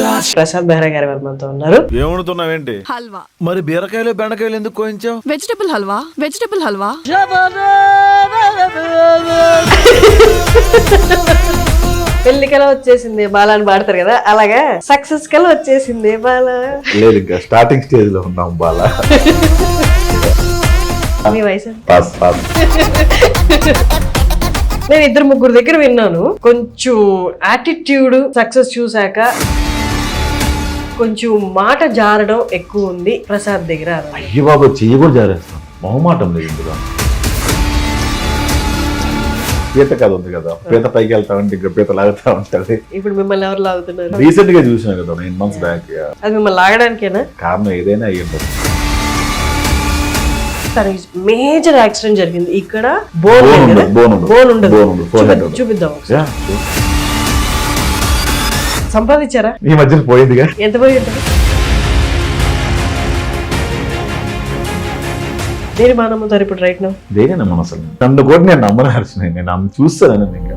ప్రసాద్ బెహ్రా గారి మనతో ఉన్నారు. ఏమనుతున్నావేంటి? హల్వా. మరి బీరకాయలు బెండకాయలు ఎందుకు కోయించావు? వెజిటబుల్ హల్వా. వెజిటబుల్ హల్వా. పెళ్లి కల వచ్చేసింది బాల అని పాడతారు కదా, అలాగా సక్సెస్ కల వచ్చేసింది బాల. లేదు, ఇంకా స్టార్టింగ్ స్టేజ్ లో ఉన్నాం బాల. మీ వయసు పాస్ పాస్. నేను 2-3 దగ్గర విన్నాను, కొంచెం యాటిట్యూడ్ సక్సెస్ చూసాక కొంచెం మాట జారడం ఎక్కువ ఉంది ప్రసాద్ దగ్గర. అయ్యో బాబు, చెయ్యి కూడా జారేస్తాం, మొహమాటం లేదు ఇందులో. పీత కథ ఉంది కదా, పీత పైకి వెళ్తా ఉంటే ఇంకా పీత లాగుతా ఉంటది. ఇప్పుడు మిమ్మల్ని ఎవరు లాగుతున్నారు? రీసెంట్ గా చూసినా కదా 9 months బ్యాక్. అది మిమ్మల్ని లాగడానికేనా? కారణం ఏదైనా అయ్యి ఉంటుంది. మేజర్ యాక్సిడెంట్ జరిగింది ఇక్కడ. బోన్ ఉండదు. చూపిద్దాం. సంపాదించారా? ఈ మధ్యన పోయిందిగా. ఎంత పోయి ఉంటుంది? దేని మా నమ్ముతారు ఇప్పుడు రైట్ నౌ? దేనే నమ్మను అసలు. నన్ను కూడా నేను నమ్మను హర్ష. నేను చూస్తాను. ఇంకా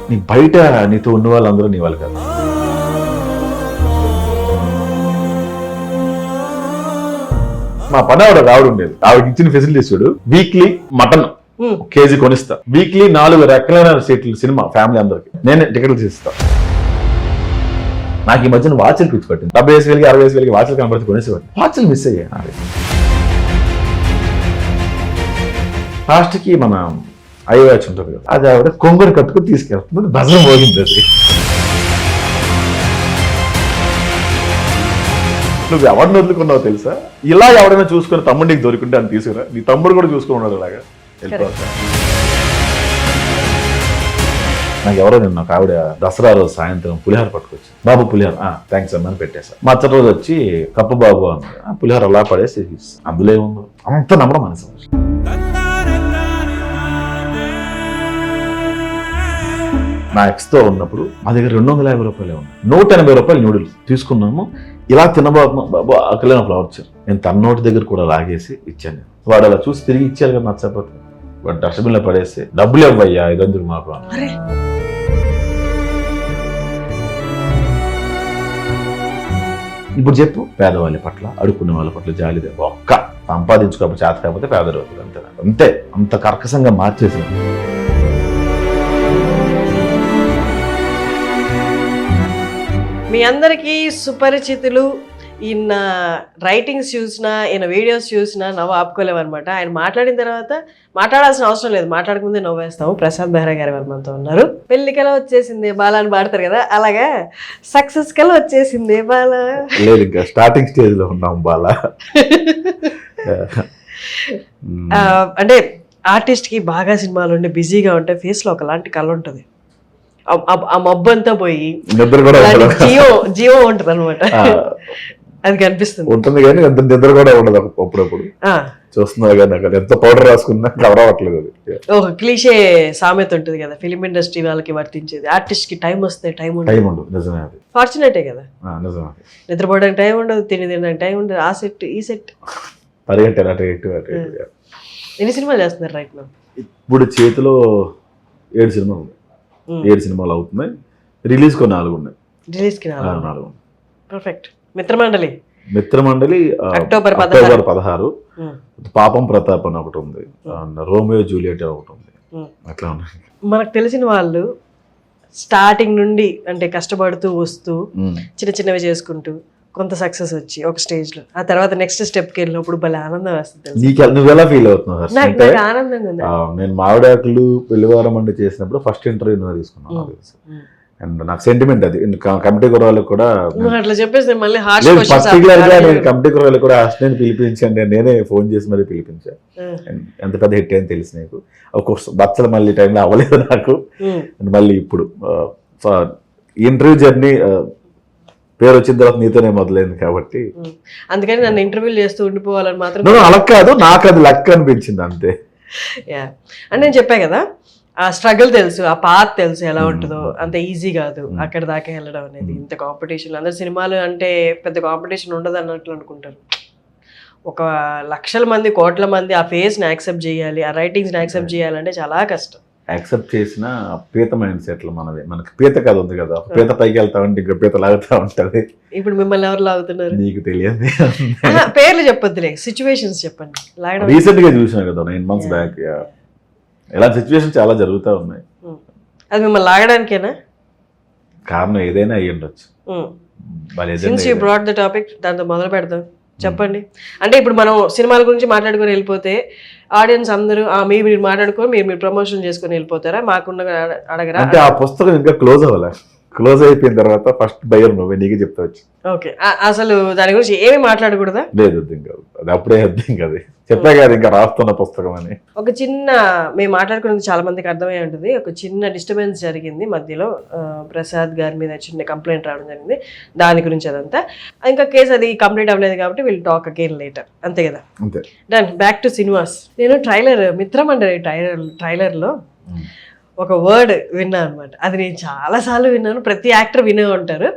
నీ బయట నీతో ఉన్న వాళ్ళందరూ నీ వాళ్ళు కదా. మా పని ఆవిడ ఉండేది. ఆవిడకి ఇచ్చిన ఫెసిలిటీస్ చూడు. వీక్లీ మటన్ కేజీ కొనిస్తా. వీక్లీ 4 రెక్కలైన సీట్లు సినిమా ఫ్యామిలీ అందరికి నేనే టికెట్లు తీస్తా. నాకు ఈ మధ్యన వాచ్లు పిచ్చి పట్టింది. 70,000 60,000 వాచ్లు కనబడితే కొనేసేవాడిని. వాచ్లు మిస్ అయ్యాయి. లాస్ట్ కి మన ఐవాచ్ ఉంటుంది కదా, అది ఆవిడ కొంగుని కట్టుకుని తీసుకెళ్తుంది. భజన మోగింది అది. నువ్వు ఎవరిని వదులుకున్నావు తెలుసా? ఇలా ఎవరైనా చూసుకుని తమ్ముడికి దొరికింటే అని తీసుకురా. నీ తమ్ముడు కూడా చూసుకుని ఉన్నాడు అలాగా. వెళ్ళిపోతా. నాకు ఎవరో నిన్న నాకు ఆవిడ దసరా రోజు సాయంత్రం పులిహార పట్టుకొచ్చి, బాబు పులిహార థ్యాంక్స్ అమ్మని పెట్టేసా. మచ్చటి రోజు వచ్చి కప్పు బాబు అన్నాడు. పులిహార అలా పడేసి అందులో ఏముందో అంత నమ్మడం మనసు. నా ఎక్స్తో ఉన్నప్పుడు మా దగ్గర 250 రూపాయలే ఉన్నాయి. 180 రూపాయలు నూడిల్స్ తీసుకున్నాము. ఇలా తినబోతున్నాం. బాబు ఆకలిన ఫ్లవర్ వచ్చారు. నేను తన నోటి దగ్గర కూడా లాగేసి ఇచ్చాను. వాడు అలా చూసి తిరిగి ఇచ్చారు కదా, నచ్చకపోతే వాడు డస్ట్బిన్ లో పడేసి డబ్బులు ఇవ్వయ్యా 500 మాకు. ఇప్పుడు చెప్పు, పేదవాళ్ళ పట్ల అడుక్కునే వాళ్ళ పట్ల జాలిదే. ఒక్క సంపాదించుకోకపోతే చేత కాకపోతే పేద రోజులు అంతే. అంతే, అంత కర్కశంగా మార్చేసింది. మీ అందరికీ సుపరిచితులు. ఈయన రైటింగ్స్ చూసినా, ఈయన వీడియోస్ చూసినా నవ్వు ఆపుకోలేము అనమాట. ఆయన మాట్లాడిన తర్వాత మాట్లాడాల్సిన అవసరం లేదు, మాట్లాడకముందే నవ్వేస్తాము. ప్రసాద్ బెహ్రా గారి మనతో ఉన్నారు. పెళ్లి కల వచ్చేసింది బాల అని పాడతారు కదా, అలాగా సక్సెస్ కల వచ్చేసింది బాల. లేదు, ఇంకా స్టార్టింగ్ స్టేజ్ లో ఉన్నాం బాల. అంటే ఆర్టిస్ట్ కి బాగా సినిమాలు ఉండి బిజీగా ఉంటే ఫేస్ లో ఒకలాంటి కళ ఉంటుంది. ఆ మబ్బు అంతా పోయి జీవం ఉంటది అనమాట. అది కనిపిస్తుంది. ఉంటుంది కానీ ఎంత నిద్ర కూడా ఉండదు అప్పుడప్పుడు. చూస్తున్నారు కానీ నాకు ఎంత పౌడర్ రాసుకున్నా కవర్ అవ్వట్లేదు. అది ఒక క్లీషే సామెత ఉంటుంది కదా, ఫిలిం ఇండస్ట్రీ వాళ్ళకి వర్తించేది. ఆర్టిస్ట్ కి టైం వస్తే టైం ఉండదు. నిజమే, అది ఫార్చునేటే కదా. నిజమే, నిద్రపోవడానికి టైం ఉండదు, తినడానికి టైం ఉండదు. ఆ సెట్ ఈ సెట్ పరిగెట్టారు. ఎన్ని సినిమాలు చేస్తున్నారు రైట్ నౌ? ఇప్పుడు చేతిలో 7 సినిమాలు ఉన్నాయి. 7 సినిమాలు అవుతున్నాయి. రిలీజ్ కు 4 ఉన్నాయి. రిలీజ్ కి 4. పర్ఫెక్ట్. మిత్రమండలి అక్టోబర్ 16. పాపం ప్రతాప్ అని ఒకటి ఉంది. రోమియో జూలియట్ ఒకటి ఉంది. అట్లా ఉన్నాయి. మనకు తెలిసిన వాళ్ళు స్టార్టింగ్ నుండి అంటే కష్టపడుతూ వస్తూ చిన్న చిన్నవి చేసుకుంటూ కొంత సక్సెస్ వచ్చి ఒక స్టేజ్ లో, ఆ తర్వాత నెక్స్ట్ స్టెప్ కి వెళ్ళినప్పుడు భలే ఆనందం వస్తుంది. నువ్వు ఎలా ఫీల్ అవుతున్నావు? నాకు ఆనందంగా ఉంది. నేను మావిడాకులు పెళ్లివారం అండి చేసినప్పుడు ఫస్ట్ ఇంటర్వ్యూ నువ్వు తీసుకున్నాను. అండ్ నాకు సెంటిమెంట్ అది. కమిటీ కుర్రాళ్ళకి కూడా అట్లా చెప్పేసి మళ్ళీ పర్టికులర్ గా నేను కమిటీ కుర్రాళ్ళకి కూడా నేను పిలిపించాను. నేనే ఫోన్ చేసి మళ్ళీ పిలిపించాను. ఎంత పెద్ద హిట్ అని తెలిసి నీకు. కోర్స్ బచ్చలు మళ్ళీ టైంలో అవ్వలేదు నాకు. మళ్ళీ ఇప్పుడు ఇంటర్వ్యూ జర్నీ పేరు వచ్చిన తర్వాత నీతోనే మొదలైంది కాబట్టి అందుకని నన్ను ఇంటర్వ్యూలు చేస్తూ ఉండిపోవాలని మాత్రం అలా కాదు, నాకు అది లక్ అనిపించింది అంతే. అంటే నేను చెప్పా కదా, ఆ స్ట్రగుల్ తెలుసు, ఆ పాత్ తెలుసు ఎలా ఉంటుందో. అంత ఈజీ కాదు అక్కడ దాకా వెళ్ళడం అనేది. ఇంత కాంపిటీషన్. అందరు సినిమాలు అంటే పెద్ద కాంపిటీషన్ ఉండదు అన్నట్లు అనుకుంటారు. ఒక 1,00,000 మంది 1,00,00,000 మంది ఆ ఫేస్ని యాక్సెప్ట్ చేయాలి, ఆ రైటింగ్స్ని యాక్సెప్ట్ చేయాలంటే చాలా కష్టం. యాక్సెప్ట్ చేసిన పీత మైండ్ సెట్లు మనది. మనకి పీత కథ ఉంది కదా, పీత పైకి వెళ్తా ఉంటే ఇంకో పీత లాగుతూ ఉంటది. ఇప్పుడు మిమ్మల్ని ఎవరు లాగుతున్నారు? నీకు తెలియదు. పేర్లు చెప్పొద్దులే, సిచ్యువేషన్స్ చెప్పండి. లాగడం రీసెంట్ గా చూసాను కదా 9 months బ్యాక్. ఇలా సిచ్యువేషన్ చాలా జరుగుతూ ఉన్నాయి. అది మిమ్మల్ని లాగడానికేనా? కారణం ఏదైనా అయ్యి ఉండొచ్చు. Since you brought the topic, దాంతో మొదలు పెడదాం. చెప్పండి. అంటే ఇప్పుడు మనం సినిమాల గురించి మాట్లాడుకొని వెళ్ళిపోతే ఆడియన్స్ అందరూ మీరు మాట్లాడుకొని మీరు ప్రమోషన్ చేసుకొని వెళ్ళిపోతారా? మాకున్న అడగరా? అంటే ఆ పుస్తకం ఇంకా క్లోజ్ అవ్వాలి. క్లోజ్ అయిపోయిన తర్వాత ఫస్ట్ బయర్ నువ్వే, నీకే చెప్తా వచ్చి. ఓకే, అసలు దాని గురించి ఏమి మాట్లాడకూడదా? లేదు, అర్థం కాదు. అది అప్పుడే అర్థం కాదు. చెప్పా కదా ఇంకా రాస్తున్న పుస్తకం అని. ఒక చిన్న మేము మాట్లాడుకున్నది చాలా మందికి అర్థమై ఉంటుంది. ఒక చిన్న డిస్టర్బెన్స్ జరిగింది మధ్యలో, ప్రసాద్ గారి మీద చిన్న కంప్లైంట్ రావడం జరిగింది. దాని గురించి అదంతా ఇంకా కేసు అది కంప్లీట్ అవ్వలేదు కాబట్టి విల్ టాక్ అగైన్ లేటర్. అంతే కదా? అంతే. డన్. Back to cinemas. నేను మిత్రమండలి ట్రైలర్లో ఒక వర్డ్ విన్నా అనమాట. అది నేను చాలాసార్లు విన్నాను, ప్రతి యాక్టర్ వినే ఉంటారు.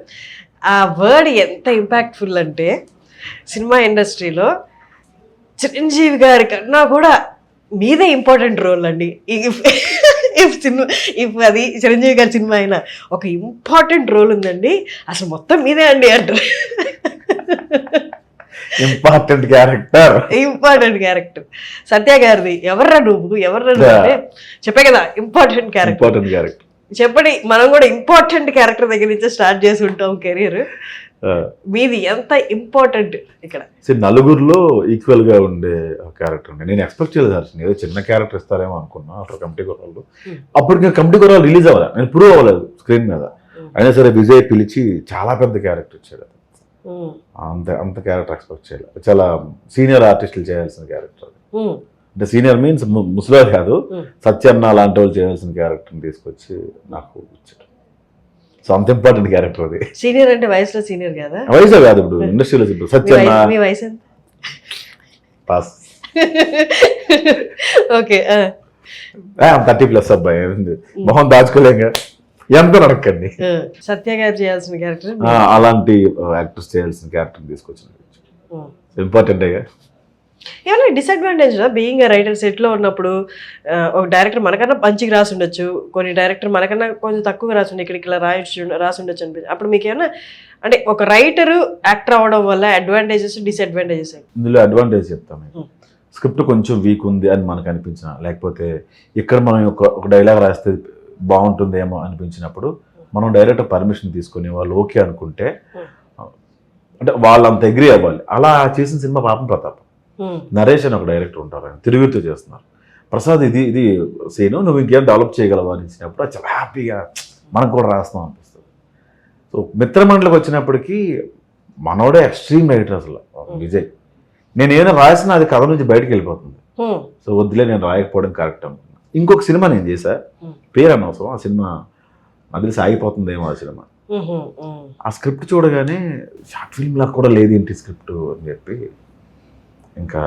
ఆ వర్డ్ ఎంత ఇంపాక్ట్ఫుల్ అంటే సినిమా ఇండస్ట్రీలో చిరంజీవి గారి కన్నా కూడా మీదే ఇంపార్టెంట్ రోల్ అండి. ఇఫ్ అది చిరంజీవి గారి సినిమా అయినా ఒక ఇంపార్టెంట్ రోల్ ఉందండి, అసలు మొత్తం మీదే అండి అంటారు. ఇంపార్టెంట్ క్యారెక్టర్ సత్య గారిది. ఎవర్రా నువ్వు అంటే చెప్పే కదా ఇంపార్టెంట్ క్యారెక్టర్. చెప్పండి, మనం కూడా ఇంపార్టెంట్ క్యారెక్టర్ దగ్గర నుంచి స్టార్ట్ చేసి ఉంటాం కెరీర్. మీది ఎంత ఇంపార్టెంట్ ఇక్కడ? నలుగురిలో ఈక్వల్ గా ఉండే క్యారెక్టర్. నేను ఎక్స్పెక్ట్ చేయలేదు ఏదో చిన్న క్యారెక్టర్ ఇస్తారేమో అనుకున్నా. ఆఫ్టర్ కమిటీ గుర్రాలు అప్పటికి కమిటీ గుర్రాలు రిలీజ్ అవ్వాలి, నేను ప్రూవ్ అవ్వలేదు స్క్రీన్ మీద. అయినా సరే విజయ్ పిలిచి చాలా పెద్ద క్యారెక్టర్ ఇచ్చాడు. అంత క్యారెక్టర్ ఎక్స్పెక్ట్ చేయలేదు. చాలా సీనియర్ ఆర్టిస్టులు చేయాల్సిన క్యారెక్టర్. అంటే సీనియర్ మీన్స్ ముసలి కాదు, సత్యన్న లాంటి వాళ్ళు చేయాల్సిన క్యారెక్టర్ని తీసుకొచ్చి నాకు ఇచ్చాడు. సో అంత ఇంపార్టెంట్ క్యారెక్టర్ అది. సీనియర్ అంటే వయసులో సీనియర్ కదా? వయసు కాదు, ఇప్పుడు ఇండస్ట్రీలో ఇప్పుడు సత్యన్న. మీ వయసు ఎంత? పాస్. ఓకే, 30+ అబ్బాయి. మొహం దాచుకోలేక ఎంత నడకండి. సత్య గారు చేయాల్సిన క్యారెక్టర్, అలాంటి యాక్టర్స్ చేయాల్సిన క్యారెక్టర్ తీసుకొచ్చిన ఇంపార్టెంట్గా. ఏమైనా డిసడ్వాంటేజ్ బీయింగ్ రైటర్ సెట్లో ఉన్నప్పుడు? ఒక డైరెక్టర్ మనకన్నా మంచిగా రాసి ఉండొచ్చు, కొన్ని డైరెక్టర్ మనకన్నా కొంచెం తక్కువగా రాసి ఉండే, ఇక్కడికి ఇలా రాసి ఉండొచ్చు అనిపించింది. అప్పుడు మీకు ఏమన్నా అంటే ఒక రైటరు యాక్టర్ అవ్వడం వల్ల అడ్వాంటేజెస్ డిసడ్వాంటేజెస్? ఇందులో అడ్వాంటేజ్ చెప్తాను. స్క్రిప్ట్ కొంచెం వీక్ ఉంది అని మనకు అనిపించిన, లేకపోతే ఇక్కడ మనం ఒక డైలాగ్ రాస్తే బాగుంటుందేమో అనిపించినప్పుడు మనం డైరెక్టర్ పర్మిషన్ తీసుకుని వాళ్ళు ఓకే అనుకుంటే, అంటే వాళ్ళు అంత అగ్రీ అవ్వాలి. అలా చేసిన సినిమా పాపం ప్రతాప్. నరేష్ అని ఒక డైరెక్టర్ ఉంటారు, ఆయన తిరుగుతూ చేస్తున్నారు. ప్రసాద్ ఇది సీను నువ్వు ఇంకేం డెవలప్ చేయగలవా అని ఇచ్చినప్పుడు చాలా హ్యాపీగా మనకు కూడా రాస్తాం అనిపిస్తుంది. సో మిత్రమండలికి వచ్చినప్పటికీ మనోడే ఎక్స్ట్రీమ్ రైటర్ అసలు విజయ్. నేను ఏదైనా రాసినా అది కథ నుంచి బయటకు వెళ్ళిపోతుంది. సో వద్దులే, నేను రాయకపోవడం కరెక్ట్ అనుకున్నాను. ఇంకొక సినిమా నేను చేశా, పేరు అనవసరం. ఆ సినిమా అది సాగిపోతుందేమో ఆ సినిమా. ఆ స్క్రిప్ట్ చూడగానే షార్ట్ ఫిల్మ్ లాగా కూడా లేదు ఏంటి స్క్రిప్ట్ అని చెప్పి ఇంకా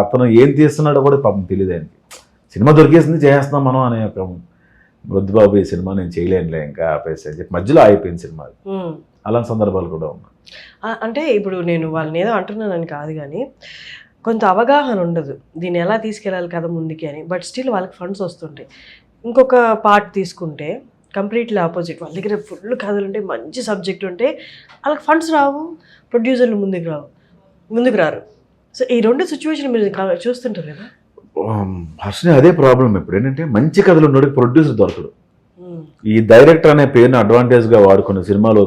అతను ఏం తీస్తున్నాడో కూడా పాపం తెలియదు ఆయనకి. సినిమా దొరికేసింది చేస్తున్నాం మనం అనే ఒక వద్దు బాబు ఈ సినిమా నేను చేయలేనులే ఇంకా ఆపేసి అని చెప్పి మధ్యలో ఆగిపోయింది సినిమా. అలాంటి సందర్భాలు కూడా ఉన్నాయి. అంటే ఇప్పుడు నేను వాళ్ళని ఏదో అంటున్నానని కాదు, కానీ కొంత అవగాహన ఉండదు దీన్ని ఎలా తీసుకెళ్ళాలి కథ ముందుకి అని. బట్ స్టిల్ వాళ్ళకి ఫండ్స్ వస్తుంటాయి. ఇంకొక పార్ట్ తీసుకుంటే కంప్లీట్లీ ఆపోజిట్, వాళ్ళ దగ్గర ఫుల్ కథలు ఉంటే, మంచి సబ్జెక్ట్ ఉంటే వాళ్ళకి ఫండ్స్ రావు, ప్రొడ్యూసర్లు ముందుకు రారు. సో ఈ రెండు సిచ్యువేషన్ మీరు చూస్తుంటారు కదా? హర్షని అదే ప్రాబ్లం. ఇప్పుడు ఏంటంటే మంచి కథలు ఉన్నోడికి ప్రొడ్యూసర్ దొరకడు. ఈ డైరెక్టర్ అనే పేరుని అడ్వాంటేజ్గా వాడుకున్న సినిమాలో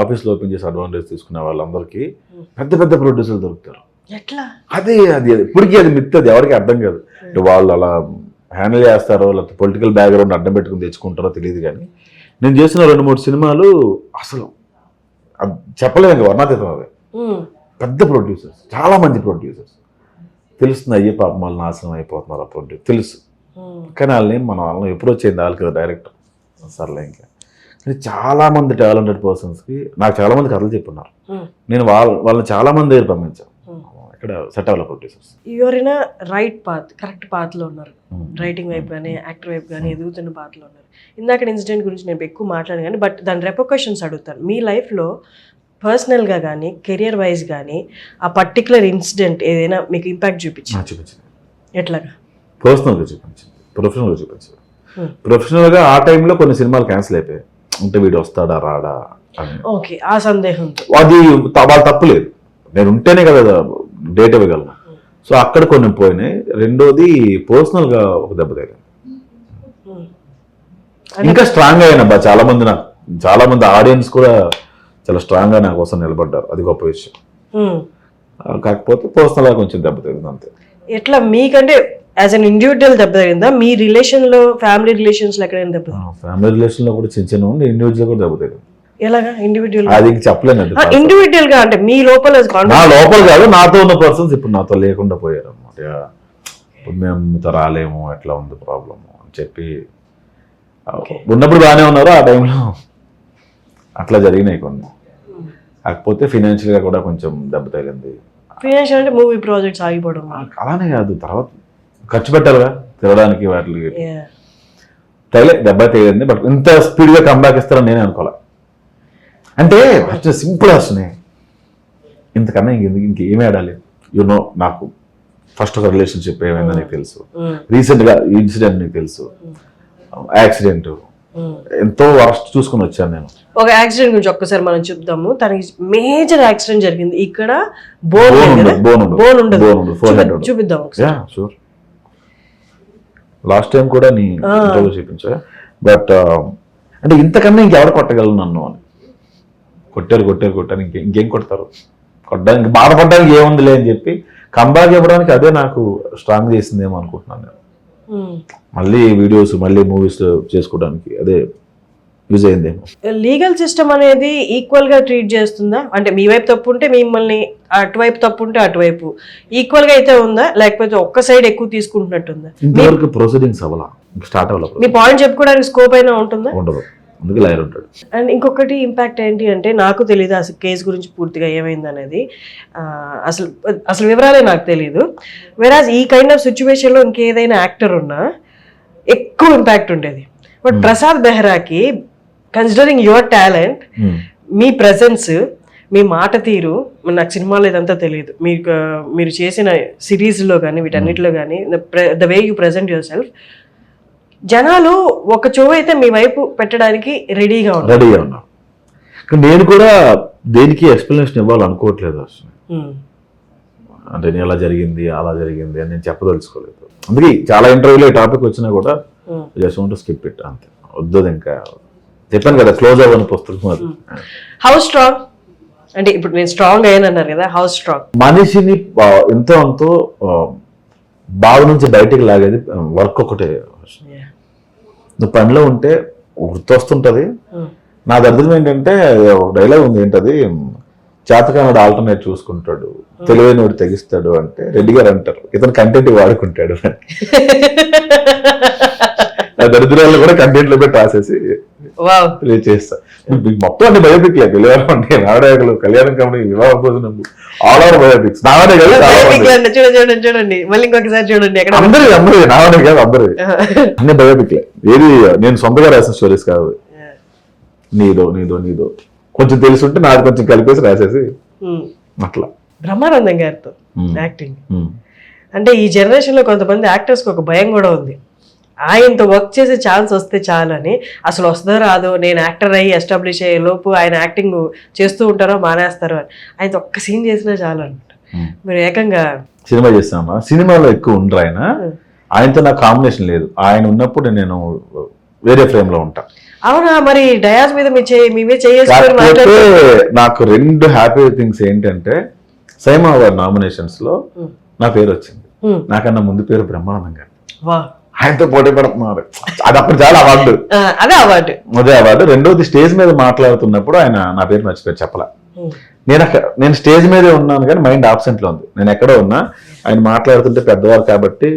ఆఫీస్లో ఓపెన్ చేసి అడ్వాంటేజ్ తీసుకునే వాళ్ళందరికీ పెద్ద పెద్ద ప్రొడ్యూసర్లు దొరుకుతారు. ఎట్లా? అది ఇప్పటికీ అది మిత్, అది ఎవరికి అర్థం కాదు. వాళ్ళు అలా హ్యాండిల్ చేస్తారో లేకపోతే పొలిటికల్ బ్యాక్గ్రౌండ్ అడ్డం పెట్టుకుని తెచ్చుకుంటారో తెలియదు. కానీ నేను చేసిన 2-3 సినిమాలు అసలు చెప్పలేదు, వర్ణాతీతం. అవి పెద్ద ప్రొడ్యూసర్స్, చాలా మంది ప్రొడ్యూసర్స్. తెలుస్తుంది అయ్యే పాపం వాళ్ళు నాశనం అయిపోతున్నారు ఆ ప్రొడ్యూసర్ తెలుసు. కానీ వాళ్ళని వాళ్ళని ఎప్పుడు వచ్చేది వాళ్ళకి కదా డైరెక్టర్ సర్లే. ఇంకా కానీ చాలామంది టాలెంటెడ్ పర్సన్స్కి నాకు చాలామంది కథలు చెప్పున్నారు. నేను వాళ్ళని చాలామంది దగ్గర పంపించాను. ఇక్కడ సెట్ అవ్వాలి ప్రొడ్యూసర్స్. ఎవరైనా రైట్ పాత్, కరెక్ట్ పాత్లో ఉన్నారు, రైటింగ్ వైపు కానీ యాక్టర్ వైపు కానీ ఎదుగుతున్న పాత్లో ఉన్నారు. ఇందాక ఇన్సిడెంట్ గురించి నేను ఎక్కువ మాట్లాడాను కానీ బట్ దాని రెపొకేషన్స్ అడుగుతాను. మీ లైఫ్లో పర్సనల్గా కానీ కెరియర్ వైజ్ కానీ ఆ పర్టికులర్ ఇన్సిడెంట్ ఏదైనా మీకు ఇంపాక్ట్ చూపించింది? చూపించింది. ఎట్లాగా? పర్సనల్గా చూపించింది, ప్రొఫెషనల్గా చూపించారు. ప్రొఫెషనల్గా ఆ టైంలో కొన్ని సినిమాలు క్యాన్సిల్ అయిపోయాయి. అంటే వీడు వస్తాడా రాడా అని. ఓకే, ఆ సందేహం అది వాళ్ళ తప్పు లేదు, నేను ఉంటేనే కదా డేట్ ఇవ్వగలను. సో అక్కడ కొన్ని పోయినాయి. రెండోది పర్సనల్గా ఒక దెబ్బ తగిలింది. ఇంకా స్ట్రాంగ్ అయినా చాలా మంది ఆడియన్స్ కూడా చాలా స్ట్రాంగ్ గా నా కోసం నిలబడ్డారు, అది గొప్ప విషయం. కాకపోతే పర్సనల్ గా కొంచెం దెబ్బ తగిలింది అంతే. ఎట్లా మీకంటే యాజ్ అన్ ఇండివిజువల్ దెబ్బ తగిలిందా, మీ రిలేషన్ లో ఫ్యామిలీ రిలేషన్స్ లో ఎక్కడైనా దెబ్బ? ఫ్యామిలీ రిలేషన్ లో కూడా చిన్న ఉంది, ఇండివిజువల్ కూడా దెబ్బ తగిలింది. ఎలాగా ఇండివిజువల్? అది చెప్పలేను. ఇండివిజువల్ గా అంటే మీ లోపల నా లోపల కాదు, నాతో ఉన్న పర్సన్స్ ఇప్పుడు నాతో లేకుండా పోయారు అనమాట. ఇప్పుడు మేము మీతో రాలేము, ఎట్లా ఉంది ప్రాబ్లమ్ అని చెప్పి ఉన్నప్పుడు బాగానే ఉన్నారు. ఆ టైంలో అట్లా జరిగినాయి కొన్ని. కాకపోతే ఫైనాన్షియల్ గా కూడా కొంచెం దెబ్బ తగిలింది. ఫైనాన్షియల్ అంటే మూవీ ప్రాజెక్ట్స్ ఆగిపోవడం అలానే కాదు, తర్వాత ఖర్చు పెట్టాలిగా తిరగడానికి వాటికి. దెబ్బ తగిలింది. బట్ ఇంత స్పీడ్ గా కంబ్యాక్ ఇస్తారని నేను అనుకోలే. అంటే ఫస్ట్ సింపుల్ వస్తున్నాయి, ఇంతకన్నా ఇంకేమీ ఆడాలి. యూనో నాకు ఫస్ట్ ఒక రిలేషన్షిప్ ఏమైందో నీకు తెలుసు, రీసెంట్ గా ఇన్సిడెంట్ నీకు తెలుసు, యాక్సిడెంట్ ఎంతో వర్స్ట్ చూసుకుని వచ్చాను నేను. ఒక యాక్సిడెంట్ గురించి ఒక్కసారి మనం చూద్దాము. తనకి మేజర్ యాక్సిడెంట్ జరిగింది ఇక్కడ, బోన్ ఉండదు, చూపిద్దాం షూర్. లాస్ట్ టైం కూడా నీ ఇంటర్వ్యూ చూపించా. బట్ అంటే ఇంతకన్నా ఇంకెవరు కొట్టగలరు నన్ను అని. కొట్టారు ఇంకేం కొడతారు, కొట్టడానికి బాధపడడానికి ఏముందిలే అని చెప్పి కంబ్యాక్ ఇవ్వడానికి అదే నాకు స్ట్రాంగ్ చేసిందేమో అనుకుంటున్నాను నేను. మళ్ళీ వీడియోస్ మళ్ళీ మూవీస్ చేసుకోవడానికి అదే యూజ్ అయిందేమో. లీగల్ సిస్టమ్ అనేది ఈక్వల్ గా ట్రీట్ చేస్తుందా? అంటే మీ వైపు తప్పు ఉంటే మిమ్మల్ని, అటువైపు తప్పు ఉంటే అటువైపు ఈక్వల్ గా అయితే ఉందా, లేకపోతే ఒక్క సైడ్ ఎక్కువ తీసుకుంటున్నట్టుందా? ఇంతవరకు ప్రొసీడింగ్స్ అవ్వాలా, స్టార్ట్ అవ్వాలి. మీ పాయింట్ చెప్పుకోవడానికి స్కోప్ అయినా ఉంటుందా? ఉండదు, అందుకే లాయర్ ఉంటాడు. అండ్ ఇంకొకటి ఇంపాక్ట్ ఏంటి అంటే, నాకు తెలియదు అసలు కేసు గురించి పూర్తిగా ఏమైంది అనేది, అసలు వివరాలే నాకు తెలియదు. వెరాజ్ ఈ కైండ్ ఆఫ్ సిచ్యువేషన్ లో ఇంకేదైనా యాక్టర్ ఉన్నా ఎక్కువ ఇంపాక్ట్ ఉండేది. బట్ ప్రసాద్ బెహ్రాకి, కన్సిడరింగ్ యువర్ టాలెంట్, మీ ప్రెజెన్స్, మీ మాట తీరు, నాకు సినిమాలో ఇదంతా తెలియదు, మీరు చేసిన సిరీస్లో కానీ వీటన్నిటిలో కానీ the way you present your self, జనాలు ఒక చెవు అయితే మీ వైపు పెట్టడానికి రెడీగా ఉన్నా. నేను కూడా దేనికి ఎక్స్ప్లెనేషన్ ఇవ్వాలనుకోవట్లేదు అసలు. అంటే నేను అలా జరిగింది అలా జరిగింది అని నేను చెప్పదలుచుకోలేదు. అందుకే చాలా ఇంటర్వ్యూలో ఈ టాపిక్ వచ్చినా కూడా just want to skip it అంతే. వద్దు, ఇంకా చెప్పాను కదా క్లోజ్ అవ్వని పుస్తకం అది. హౌ స్ట్రాంగ్ అంటే ఇప్పుడు నేను స్ట్రాంగ్ అయ్యానన్నారు కదా, హౌ స్ట్రాంగ్? మనిషిని ఎంతో అంతో బావి నుంచి బయటికి లాగేది వర్క్ ఒకటే. నువ్వు పనిలో ఉంటే గుర్తొస్తుంటది. నా అర్థం ఏంటంటే డైలాగ్ ఉంది, ఏంటది, చేతకానుడు ఆల్టర్నేట్ చూసుకుంటాడు, తెలివైనడు తెగిస్తాడు అంటే రెడ్డి గారు అంటారు, ఇతను కంటెంట్ వాడుకుంటాడు అని. దరిద్రాల్లో కూడా కంటెంట్ లో పెట్టి రాసేసి చేస్తా. మొత్తం అన్ని బయోపిక్లే, పిల్లలు నాగరాయకులు, కళ్యాణం కంపెనీ, వివాహ భోజనం, ఆల్ ఓవర్ బయోపిక్స్. నావనే కాదు, చూడండి మళ్ళీ ఇంకొకసారి చూడండి, అందరి నావనే కాదు, అందరి అన్ని బయోపిక్లే. ఏది నేను సొంతగా రాసిన స్టోరీస్ కాదు. నీదో కొంచెం తెలుసుంటే నాది కొంచెం కలిపేసి రాసేసి అట్లా. బ్రహ్మానందం గారితో యాక్టింగ్ అంటే ఈ జనరేషన్ లో కొంతమంది యాక్టర్స్ కి ఒక భయం కూడా ఉంది, ఆయనతో వర్క్ చేసే ఛాన్స్ వస్తే చాలని. అసలు వస్తుందో రాదో, నేను యాక్టర్ అయ్యి ఎస్టాబ్లిష్ అయ్యే లోపు ఆయన యాక్టింగ్ చేస్తూ ఉంటారో మానేస్తారో అని. ఆయనతో ఒక్క సీన్ చేసినా చాలు అనమాట. మీరు ఏకంగా సినిమా చేస్తామా, సినిమాలో ఎక్కువ ఉండరు ఆయన. ఆయనతో నాకు కాంబినేషన్ లేదు. ఆయన ఉన్నప్పుడు నేను వేరే ఫ్రేమ్ లో ఉంటా. అవునా? మరి డయాస్ మీద మీవే చేయాలి. నాకు రెండు హ్యాపీ థింగ్స్ ఏంటంటే, సైమా అవార్డ్ నామినేషన్స్ లో నా పేరు వచ్చింది. నాకన్నా ముందు పేరు బ్రహ్మానందం గారు. ఆయనతో పోటీ పడుతున్నారు. అది అప్పుడు చాలా అవార్డు, అదే అవార్డు. రెండోది స్టేజ్ మీద మాట్లాడుతున్నప్పుడు ఆయన నా పేరు మర్చిపోయారు, చెప్పలా. నేను స్టేజ్ మీదే ఉన్నాను కానీ మైండ్ ఆబ్సెంట్ లో ఉంది. నేను ఎక్కడో ఉన్నా, ఆయన మాట్లాడుతుంటే పెద్దవారు కాబట్టి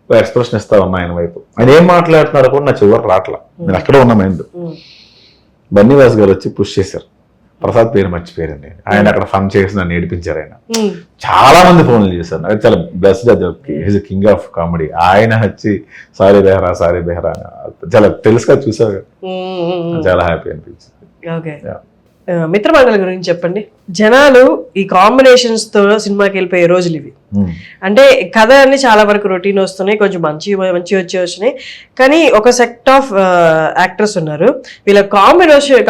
ఎక్స్ప్రెషన్ ఇస్తా ఉన్నా ఆయన వైపు. ఆయన ఏం మాట్లాడుతున్నారో కూడా నా చివరికి రావట్లా, నేను ఎక్కడో ఉన్నా మైండ్. బన్నీవాస్ గారు వచ్చి పుష్ చేశారు, ప్రసాద్ పేరు మర్చిపోయారండి. ఆయన అక్కడ ఫన్ చేసి నన్ను ఏడిపించారు. ఆయన చాలా మంది ఫోన్లు చేశారు. నాకు చాలా best, is king of comedy. ఆయన వచ్చి సారీ బెహరా చాలా తెలుసుగా చూసారు, చాలా హ్యాపీ అనిపించింది. మిత్రమండలి గురించి చెప్పండి. జనాలు ఈ కాంబినేషన్స్ తో సినిమాకి వెళ్ళిపోయే రోజులు ఇవి. అంటే కథ అన్ని చాలా వరకు రొటీన్ వస్తున్నాయి, కొంచెం మంచి వచ్చినాయి. కానీ ఒక సెక్ట్ ఆఫ్ యాక్టర్స్ ఉన్నారు, వీళ్ళ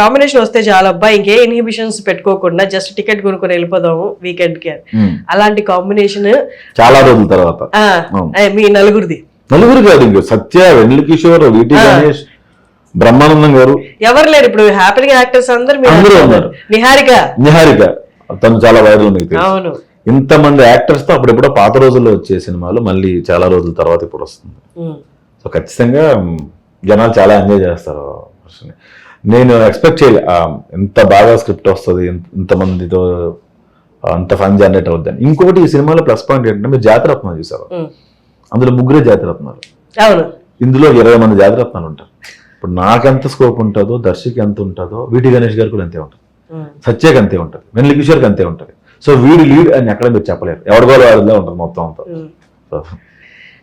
కాంబినేషన్ వస్తే చాలా అబ్బా ఇంకే ఇన్హిబిషన్స్ పెట్టుకోకుండా జస్ట్ టికెట్ కొనుక్కొని వెళ్ళిపోదాము వీకెండ్ కి. అలాంటి కాంబినేషన్ చాలా రోజుల తర్వాత మీ నలుగురు కాదు, ఇంకో సత్య, వెన్నెల కిషోర్, వీటి గణేష్, బ్రహ్మానందం గారు, ఎవరు లేరు ఇప్పుడు హ్యాపీగా యాక్టర్స్ అందరు. నిహారిక తను చాలా వైరల్ మీకు తెలుసు. ఇంతమంది యాక్టర్స్ తో అప్పుడెప్పుడో పాత రోజుల్లో వచ్చే సినిమాలు మళ్ళీ చాలా రోజుల తర్వాత ఇప్పుడు వస్తుంది. సో ఖచ్చితంగా జనాలు చాలా ఎంజాయ్ చేస్తారు. నేను ఎక్స్పెక్ట్ చేయలే ఎంత బాగా స్క్రిప్ట్ వస్తుంది, ఇంతమందితో అంత ఫన్ జనరేట్ అవుద్దని. ఇంకొకటి ఈ సినిమాలో ప్లస్ పాయింట్ ఏంటంటే మీరు జాతిరత్నాలు చూసారు, అందులో 3 జాతిరత్నాలు, ఇందులో 20 మంది జాతిరత్నాలు ఉంటారు. ఇప్పుడు నాకెంత స్కోప్ ఉంటుందో, దర్శకి ఎంత ఉంటుందో, వీటి గణేష్ గారు కూడా అంతే ఉంటుంది, సత్యకి అంతే ఉంటుంది, వెన్నెల కిషోర్కి అంతే ఉంటుంది. సో వీడి లీడ్ అని ఎక్కడ మీరు చెప్పలేరు, ఎవరికో వాడిలో ఉంటుంది మొత్తం అంతా.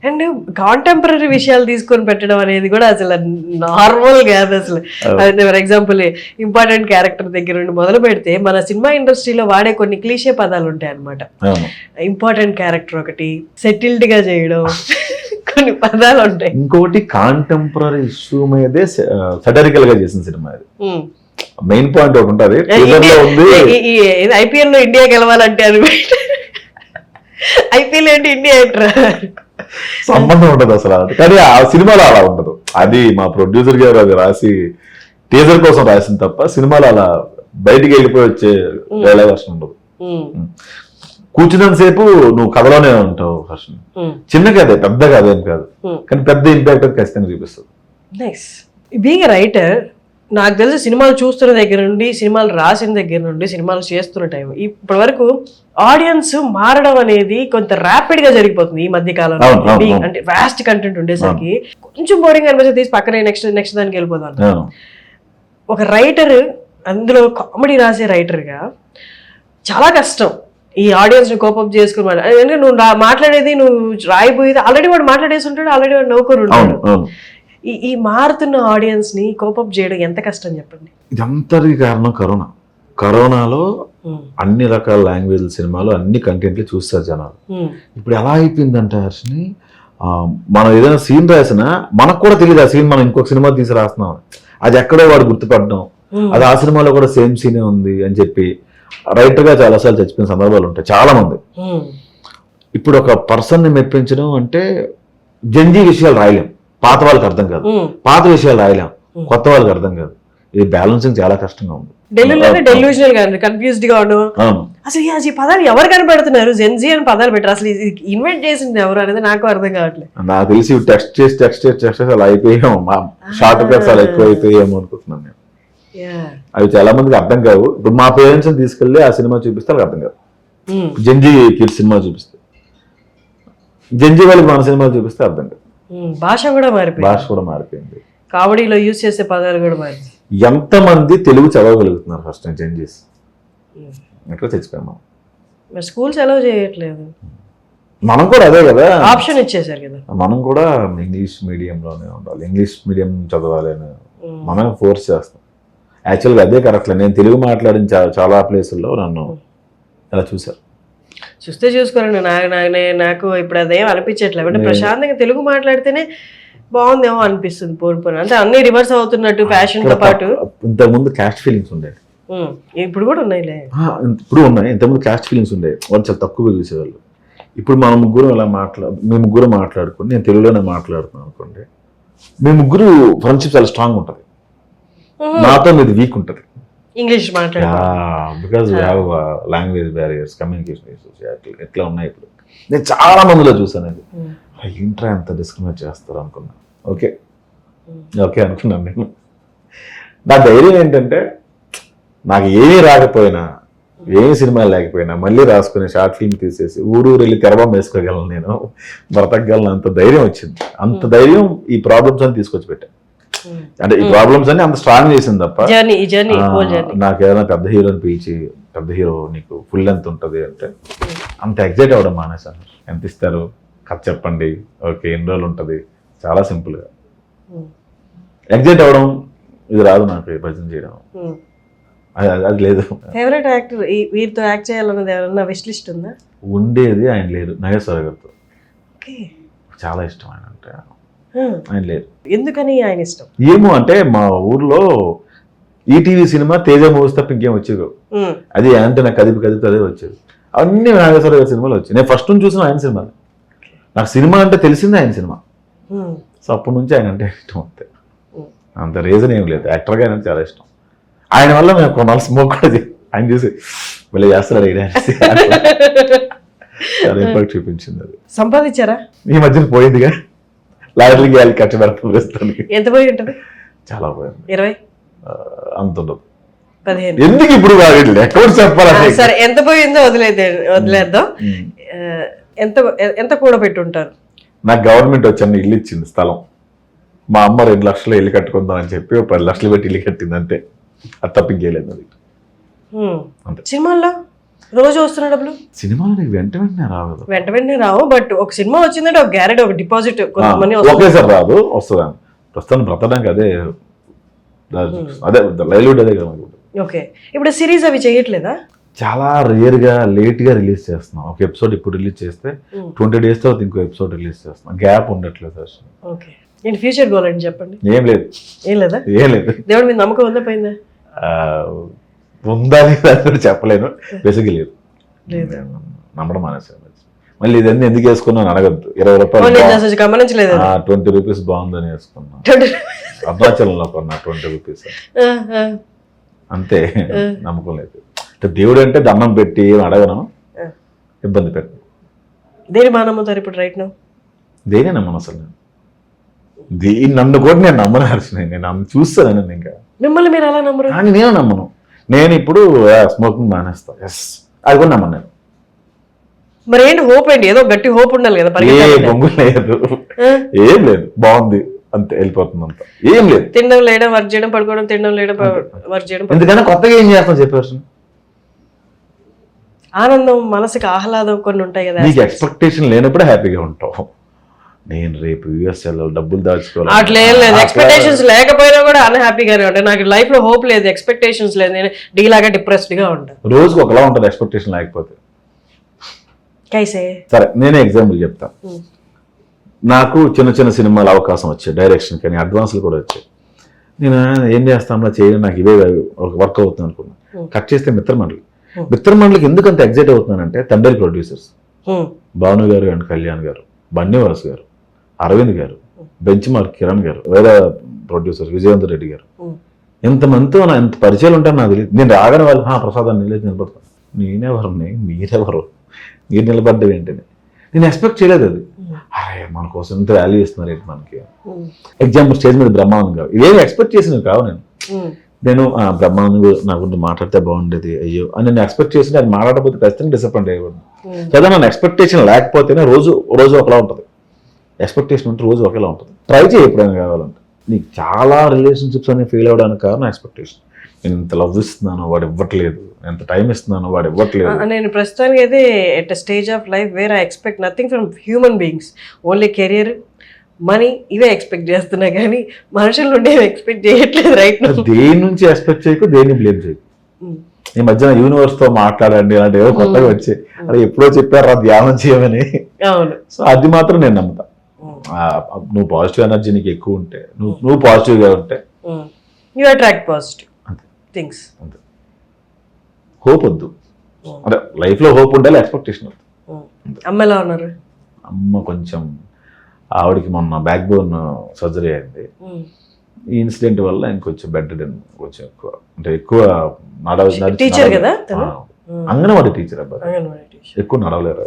అండ్ కాంటెంపరీ విషయాలు తీసుకొని పెట్టడం అనేది కూడా అసలు నార్మల్ కాదు అసలు. ఫర్ ఎగ్జాంపుల్ ఇంపార్టెంట్ క్యారెక్టర్ దగ్గర నుండి మొదలు పెడితే మన సినిమా ఇండస్ట్రీలో వాడే కొన్ని క్లీషే పదాలు ఉంటాయి అనమాట. ఇంపార్టెంట్ క్యారెక్టర్ ఒకటి, సెటిల్డ్ గా చేయడం, కొన్ని పదాలు ఉంటాయి. ఇంకోటి కాంటెంపరీ ఇష్యూ మీదే సటరికల్ గా చేసిన సినిమా అది. మెయిన్ పాయింట్ ఒకటి ఉంటుంది, ఐపీఎల్ లో ఇండియా గెలవాలంటే అది ఐపీఎల్ ఏంటి ఇండియా ఏంట్రా సంబంధం ఉండదు అసలు. కానీ ఆ సినిమాలో అలా ఉండదు. అది మా ప్రొడ్యూసర్ గారు అది రాసి టీజర్ కోసం రాసింది తప్ప సినిమాలో అలా బయటికి వెళ్ళిపోయి వచ్చే డైలాగ్ వర్షన్ ఉండదు. కూర్చున్నంత సేపు నువ్వు కథలోనే ఉంటావు హర్ష. చిన్న కథే, పెద్ద కథ ఏం కాదు, కానీ పెద్ద ఇంపాక్ట్ ఖచ్చితంగా చూపిస్తుంది. నైస్. బీయింగ్ రైటర్, నాకు తెలిసి సినిమాలు చూస్తున్న దగ్గర నుండి, సినిమాలు రాసిన దగ్గర నుండి, సినిమాలు చేస్తున్న టైం ఇప్పటి వరకు ఆడియన్స్ మారడం అనేది కొంత ర్యాపిడ్ గా జరిగిపోతుంది ఈ మధ్య కాలంలో. అంటే వాస్ట్ కంటెంట్ ఉండేసరికి కొంచెం బోరింగ్ అనిపిస్తుంది, తీసి పక్కనే నెక్స్ట్ దానికి వెళ్ళిపోతాను. ఒక రైటర్, అందులో కామెడీ రాసే రైటర్ గా చాలా కష్టం ఈ ఆడియన్స్ ని కోపప్ చేసుకుని. ఎందుకంటే నువ్వు మాట్లాడేది, నువ్వు రాయిపోయేది ఆల్రెడీ వాడు మాట్లాడేసి ఉంటాడు, ఆల్రెడీ వాడు నవ్వుకొని ఉంటాడు. ఈ మారుతున్న ఆడియన్స్ ని కోపప్ చేయడం ఎంత కష్టం చెప్పండి. ఇదంతటికి కారణం కరోనాలో అన్ని రకాల లాంగ్వేజ్ సినిమాలు, అన్ని కంటెంట్లు చూస్తారు జనాలు. ఇప్పుడు ఎలా అయిపోయిందంటే హర్షిని, మనం ఏదైనా సీన్ రాసినా మనకు కూడా తెలియదు ఆ సీన్ మనం ఇంకొక సినిమా తీసి రాస్తున్నాం, అది ఎక్కడో వాడు గుర్తుపడడం, అది ఆ సినిమాలో కూడా సేమ్ సీనే ఉంది అని చెప్పి రైటర్ గా చాలాసార్లు చచ్చిపోయిన సందర్భాలు ఉంటాయి చాలా మంది. ఇప్పుడు ఒక పర్సన్ ని మెప్పించడం అంటే జంజీ విషయాలు రాయలేం, పాత వాళ్ళకి అర్థం కాదు, పాత విషయాలు రాయలేం, కొత్త వాళ్ళకి అర్థం కాదు. ఇది బ్యాలెన్సింగ్ చాలా కష్టంగా ఉంది. కన్ఫ్యూజ్డ్ గా ఉండవు అసలు. ఈ పదాలు ఎవరు కనిపెడుతున్నారు, జెన్జీ అని పదాలు పెట్టారు, అసలు ఇన్వెంట్ చేసింది ఎవరు అనేది నాకు అర్థం కావట్లేదు. నాకు తెలిసి టెక్స్ట్ చేసి అలా అయిపోయాం, షార్ట్ కట్స్ అలా ఎక్కువ అయిపోయాము అనుకుంటున్నాను నేను. అవి చాలా మందికి అర్థం కావు. ఇప్పుడు మా పేరెంట్స్ ని తీసుకెళ్లి ఆ సినిమా చూపిస్తే వాళ్ళకి అర్థం కాదు. జంజీ కిడ్స్ సినిమా చూపిస్తే, జంజీ వాళ్ళకి మన సినిమా చూపిస్తే అర్థం కాదు. భాష కూడా మారిపోయింది, కామెడీలో యూజ్ చేసే పదాలు కూడా మారింది. ఎంతమంది తెలుగు చదవగలుగుతున్నారు ఫస్ట్ జంజీస్? ఎట్లా తెచ్చిపోయాము. స్కూల్స్ అలౌ చేయట్లేదు, మనం కూడా అదే కదా ఆప్షన్ ఇచ్చేసారు కదా. మనం కూడా ఇంగ్లీష్ మీడియంలోనే ఉండాలి, ఇంగ్లీష్ మీడియం చదవాలి అని మనం ఫోర్స్ చేస్తాం. యాక్చువల్గా అదే కరెక్ట్. నేను తెలుగు మాట్లాడిన చాలా ప్లేసుల్లో నన్ను అలా చూసారు. చూస్తే చూసుకోరండి, నాకు ఇప్పుడు అదేం అనిపించట్లేదు. అంటే ప్రశాంతంగా తెలుగు మాట్లాడితేనే బాగుందేమో అనిపిస్తుంది. పోను అంటే అన్ని రివర్స్ అవుతున్నట్టు ఫ్యాషన్ తో పాటు. ఇంతకుముందు క్యాస్ట్ ఫీలింగ్స్ ఉండేవి, ఇప్పుడు కూడా ఉన్నాయిలే. ఇప్పుడు ఉన్నాయి. ఇంతకుముందు క్యాస్ట్ ఫీలింగ్స్ ఉండేవి, వాళ్ళు చాలా తక్కువగా చూసేవాళ్ళు. ఇప్పుడు మన ముగ్గురు అలా మేము ముగ్గురు మాట్లాడుకుని, నేను తెలుగులోనే మాట్లాడుతున్నాను అనుకోండి, మేము ముగ్గురు ఫ్రెండ్షిప్ చాలా స్ట్రాంగ్ ఉంటుంది. నాతో మీది వీక్ ఉంటుంది English because we have language barriers, communication issues ఎట్లా ఉన్నాయి. ఇప్పుడు నేను చాలా మందిలో చూసాను, అది ఇంట్రా ఎంత డిస్క్రిమినేట్ చేస్తారు అనుకున్నా. ఓకే అనుకున్నాను నేను. నా ధైర్యం ఏంటంటే, నాకు ఏమీ రాకపోయినా, ఏమి సినిమాలు లేకపోయినా మళ్ళీ రాసుకుని షార్ట్ ఫిల్మ్ తీసేసి ఊరు వెళ్ళి తెరబం వేసుకోగలను, నేను బ్రతకగలను, అంత ధైర్యం వచ్చింది. అంత ధైర్యం ఈ ప్రాబ్లమ్స్ అని తీసుకొచ్చి పెట్టాను. అంటే ఈ ప్రాబ్లమ్స్ అన్ని అంత స్ట్రాంగ్ చేసింది తప్ప, నాకు ఏదైనా పెద్ద హీరోని పిలిచి, పెద్ద హీరో నీకు ఫుల్ లెంత్ ఉంటుంది అంటే అంత ఎగ్జైట్ అవ్వడం మానేశాను. ఎంత ఇస్తారు, కథ చెప్పండి, ఓకే ఎన్ని రోజులు ఉంటుంది, చాలా సింపుల్గా ఎగ్జైట్ అవ్వడం ఇది రాదు నాకు. భజన చేయడం అది లేదు. ఫేవరెట్ యాక్టర్ వీరితో యాక్ట్ చేయాలన్నది ఎవరన్నా విష్ లిస్ట్ ఉందా? ఉండేది, ఆయన లేరు. నాగేశ్వర గారితో ఓకే. చాలా ఇష్టం ఆయన అంటే, ఆయన లేరు. ఎందుకని ఆయన ఇష్టం? ఏమో అంటే మా ఊర్లో ఈటీవీ సినిమా తేజ మూవీస్ తప్ప ఇంకేం వచ్చేది. అది అంటే నాకు కదిపి అదే వచ్చేది. అన్ని నాగేశ్వర గారి సినిమాలు వచ్చాయి. నేను ఫస్ట్ నుంచి చూసిన ఆయన సినిమాలు. నాకు సినిమా అంటే తెలిసిందే ఆయన సినిమా. సో అప్పటి నుంచి ఆయన అంటే ఇష్టం. అంత రీజన్ ఏం లేదు. యాక్టర్గా ఆయన చాలా ఇష్టం. ఆయన వల్ల మేము కొన్నాళ్ళు స్మోక్ కూడా ఆయన చూసి మళ్ళీ చేస్తున్నాడు చాలా ఇంపాక్ట్ చూపించింది. అది సంపాదించారా? ఈ మధ్యన పోయిందిగా, లాయర్లకి వాళ్ళకి ఖర్చు పెడతాం ప్రస్తుతానికి. ఎంత పోయి ఉంటుంది? చాలా పోయింది. 20 అంత ఉండదు. 15. ఎందుకు ఇప్పుడు ఎక్కడ చెప్పాలి? సరే, ఎంత పోయిందో వదిలేద్దాం. ఎంత కూడా పెట్టుంటారు? నాకు గవర్నమెంట్ వచ్చి ఇల్లు ఇచ్చింది, స్థలం. మా అమ్మ 2 లక్షలు ఇల్లు కట్టుకుందాం అని చెప్పి 10 లక్షలు పెట్టి ఇల్లు కట్టింది అంతే. అది తప్పింకేలేదు. అది సినిమాల్లో రోజు వస్తున్న డబ్బులు సినిమాలు నీకు వెంటనే రావు. వెంటనే రావు, బట్ ఒక సినిమా వచ్చిందంటే ఒక గ్యారెంటీ, ఒక డిపాజిట్ కొంతమంది ఒకేసారి రాదు, వస్తుంది. ప్రస్తుతం బ్రతడానికి అదే లైవ్లీవుడ్ అదే కదా. ఓకే. ఇప్పుడు సిరీస్ అవి చేయట్లేదా? చాలా రేర్గా లేట్గా రిలీజ్ చేస్తున్నాం. ఒక ఎపిసోడ్ ఇప్పుడు రిలీజ్ చేస్తే 20 days తర్వాత ఇంకో ఎపిసోడ్ రిలీజ్ చేస్తున్నాం. గ్యాప్ ఉండట్లేదు అసలు. ఓకే. నేను ఫ్యూచర్ గోల్ అని చెప్పండి. ఏం లేదు. ఏం లేదా? ఏం లేదు. దేవుడి మీద నమ్మకం ఉందా పోయిందా? ఉందని చెప్పలేను, బేసిక్గా లేదు. నమ్మడం మానేసాను. మళ్ళీ ఇదన్నీ ఎందుకు వేసుకున్నాను అడగద్దు. 20 రూపాయలు గమనించలేదు. 20 రూపీస్ బాగుందని వేసుకున్నా. అరుణాచలంలో కొన్నా 20 రూపీస్ అంతే. నమ్మకం లేదు. దేవుడు అంటే దండం పెట్టి అడగను, ఇబ్బంది పెట్టను. దేని మా నమ్ముతారు ఇప్పుడు రైట్ నౌ? దేనే నమ్మను అసలు. నన్ను కూడా నేను నమ్మను హర్షణ. నేను చూస్తాను ఇంకా. మిమ్మల్ని మీరు అలా నమ్మరు? కానీ నేను నమ్మను. నేను ఇప్పుడు స్మోకింగ్ మానేస్తా. ఎస్, అది కూడా నమ్మను నేను. మరి ఏంటి హోప్? ఏంటి? ఏదో గట్టి హోప్ ఉండాలి కదా. బొంగు లేదు, ఏం లేదు, బాగుంది అంతే, వెళ్ళిపోతుంది అంతా. ఏం లేదు. తినడం లేడం వర్క్ చేయడం, పడుకోవడం, తినడం లేడం వర్క్ చేయడం. ఎందుకంటే కొత్తగా ఏం చేస్తాను చెప్పారు. ఆనందం, మనసుకి ఆహ్లాదం కొన్ని ఉంటాయి కదా. నీకు ఎక్స్పెక్టేషన్ లేనప్పుడే హ్యాపీగా ఉంటావు. నేను రేపు యూఎస్ఏలో డబ్బులు దాచుకోవాలి అట్లా ఏం లేదు. ఎక్స్పెక్టేషన్స్ లేకపోయినా కూడా అన్హ్యాపీగానే ఉంటాయి. నాకు లైఫ్ లో హోప్ లేదు, ఎక్స్పెక్టేషన్స్ లేదు, నేను డీలాగా డిప్రెస్డ్ గా ఉంటాను. రోజుకి ఒకలా ఉంటుంది ఎక్స్పెక్టేషన్ లేకపోతే. కైసే? సరే, నేనే ఎగ్జాంపుల్ చెప్తాను. నాకు చిన్న సినిమాల అవకాశం వచ్చాయి, డైరెక్షన్ కానీ అడ్వాన్స్లు కూడా వచ్చాయి. నేను ఏం చేస్తాను చేయడం, నాకు ఇవే వర్క్ అవుతుంది అనుకున్నాను. కట్ చేస్తే మిత్రమండలికి ఎందుకు అంత ఎగ్జైట్ అవుతున్నానంటే, తండ్రి ప్రొడ్యూసర్స్ భాను గారు అండ్ కళ్యాణ్ గారు, బన్నీవాస్ గారు, అరవింద్ గారు, బెంచ్ మార్క్ కిరణ్ గారు, వేరే ప్రొడ్యూసర్ విజయేందర్ రెడ్డి గారు, ఎంతమందితో ఎంత పరిచయాలు ఉంటాను నాకు తెలియదు. నేను రాగానే వాళ్ళు ప్రసాదాన్ని నిలబడతాను. నేనెవరు, మీరెవరు, మీరు నిలబడ్డవి ఏంటని నేను ఎక్స్పెక్ట్ చేయలేదు. అది అరే మన కోసం ఎంత వాల్యూ ఇస్తున్నారు ఏంటి మనకి. ఎగ్జాంపుల్ స్టేజ్ మీద బ్రహ్మానందం గారు, ఇవేమి ఎక్స్పెక్ట్ చేసినవి కావు. నేను బ్రహ్మానందం నా గురించి మాట్లాడితే బాగుండేది అయ్యో అని నేను ఎక్స్పెక్ట్ చేసిన, అది మాట్లాడకపోతే ఖచ్చితంగా డిసప్పాయింట్ అయ్యేవాడు. కదా నన్ను ఎక్స్పెక్టేషన్ లేకపోతేనే రోజు ఒకలా ఉంటుంది. ఎక్స్పెక్టేషన్ ఉంటే రోజు ఒకేలా ఉంటుంది. ట్రై చేయి ఎప్పుడైనా కావాలంటే. నీకు చాలా రిలేషన్షిప్స్ అనేవి ఫెయిల్ అవ్వడానికి కారణం ఎక్స్పెక్టేషన్. నేను ఎంత లవ్ ఇస్తున్నాను వాడు ఇవ్వట్లేదు, ఎంత టైం ఇస్తున్నాను వాడు ఇవ్వట్లేదు. నేను ప్రస్తుతానికి అయితే at a stage of life where I expect nothing from human beings, only career, money, ఇవే ఎక్స్పెక్ట్ చేస్తున్నా కానీ మనుషుల నుండి ఎక్స్పెక్ట్ చేయట్లేదు. రైట్, దేని నుంచి ఎక్స్పెక్ట్ చేయకు, దేన్ని బ్లేమ్ చేయకు. ఈ మధ్యన యూనివర్స్ తో మాట్లాడండి అలాంటి ఏవో కొత్తగా వచ్చాయి. అరే ఎప్పుడో చెప్పారు రా ధ్యానం చేయమని. అవును. సో అది మాత్రం నేను నమ్ముతా. నువ్వు పాజిటివ్ ఎనర్జీ నీకు ఎక్కువ ఉంటే, నువ్వు పాజిటివ్ గా ఉంటే యు అట్రాక్ట్ పాజిటివ్ థింగ్స్. అంతే. హోప్ వద్దు. అంటే లైఫ్ లో హోప్ ఉండాలి, ఎక్స్పెక్టేషన్ వద్దు. అమ్మ ఎలా ఉన్నారు? అమ్మ కొంచెం, ఆవిడకి మొన్న బ్యాక్ బోన్ సర్జరీ అయింది. ఈ ఇన్సిడెంట్ వల్ల ఇంకొంచెం బెడ్ కొంచెం ఎక్కువ, అంటే ఎక్కువ టీచర్ కదా, అంగన్వాడీ టీచర్ అబ్బాయి, ఎక్కువ నడవలేరు.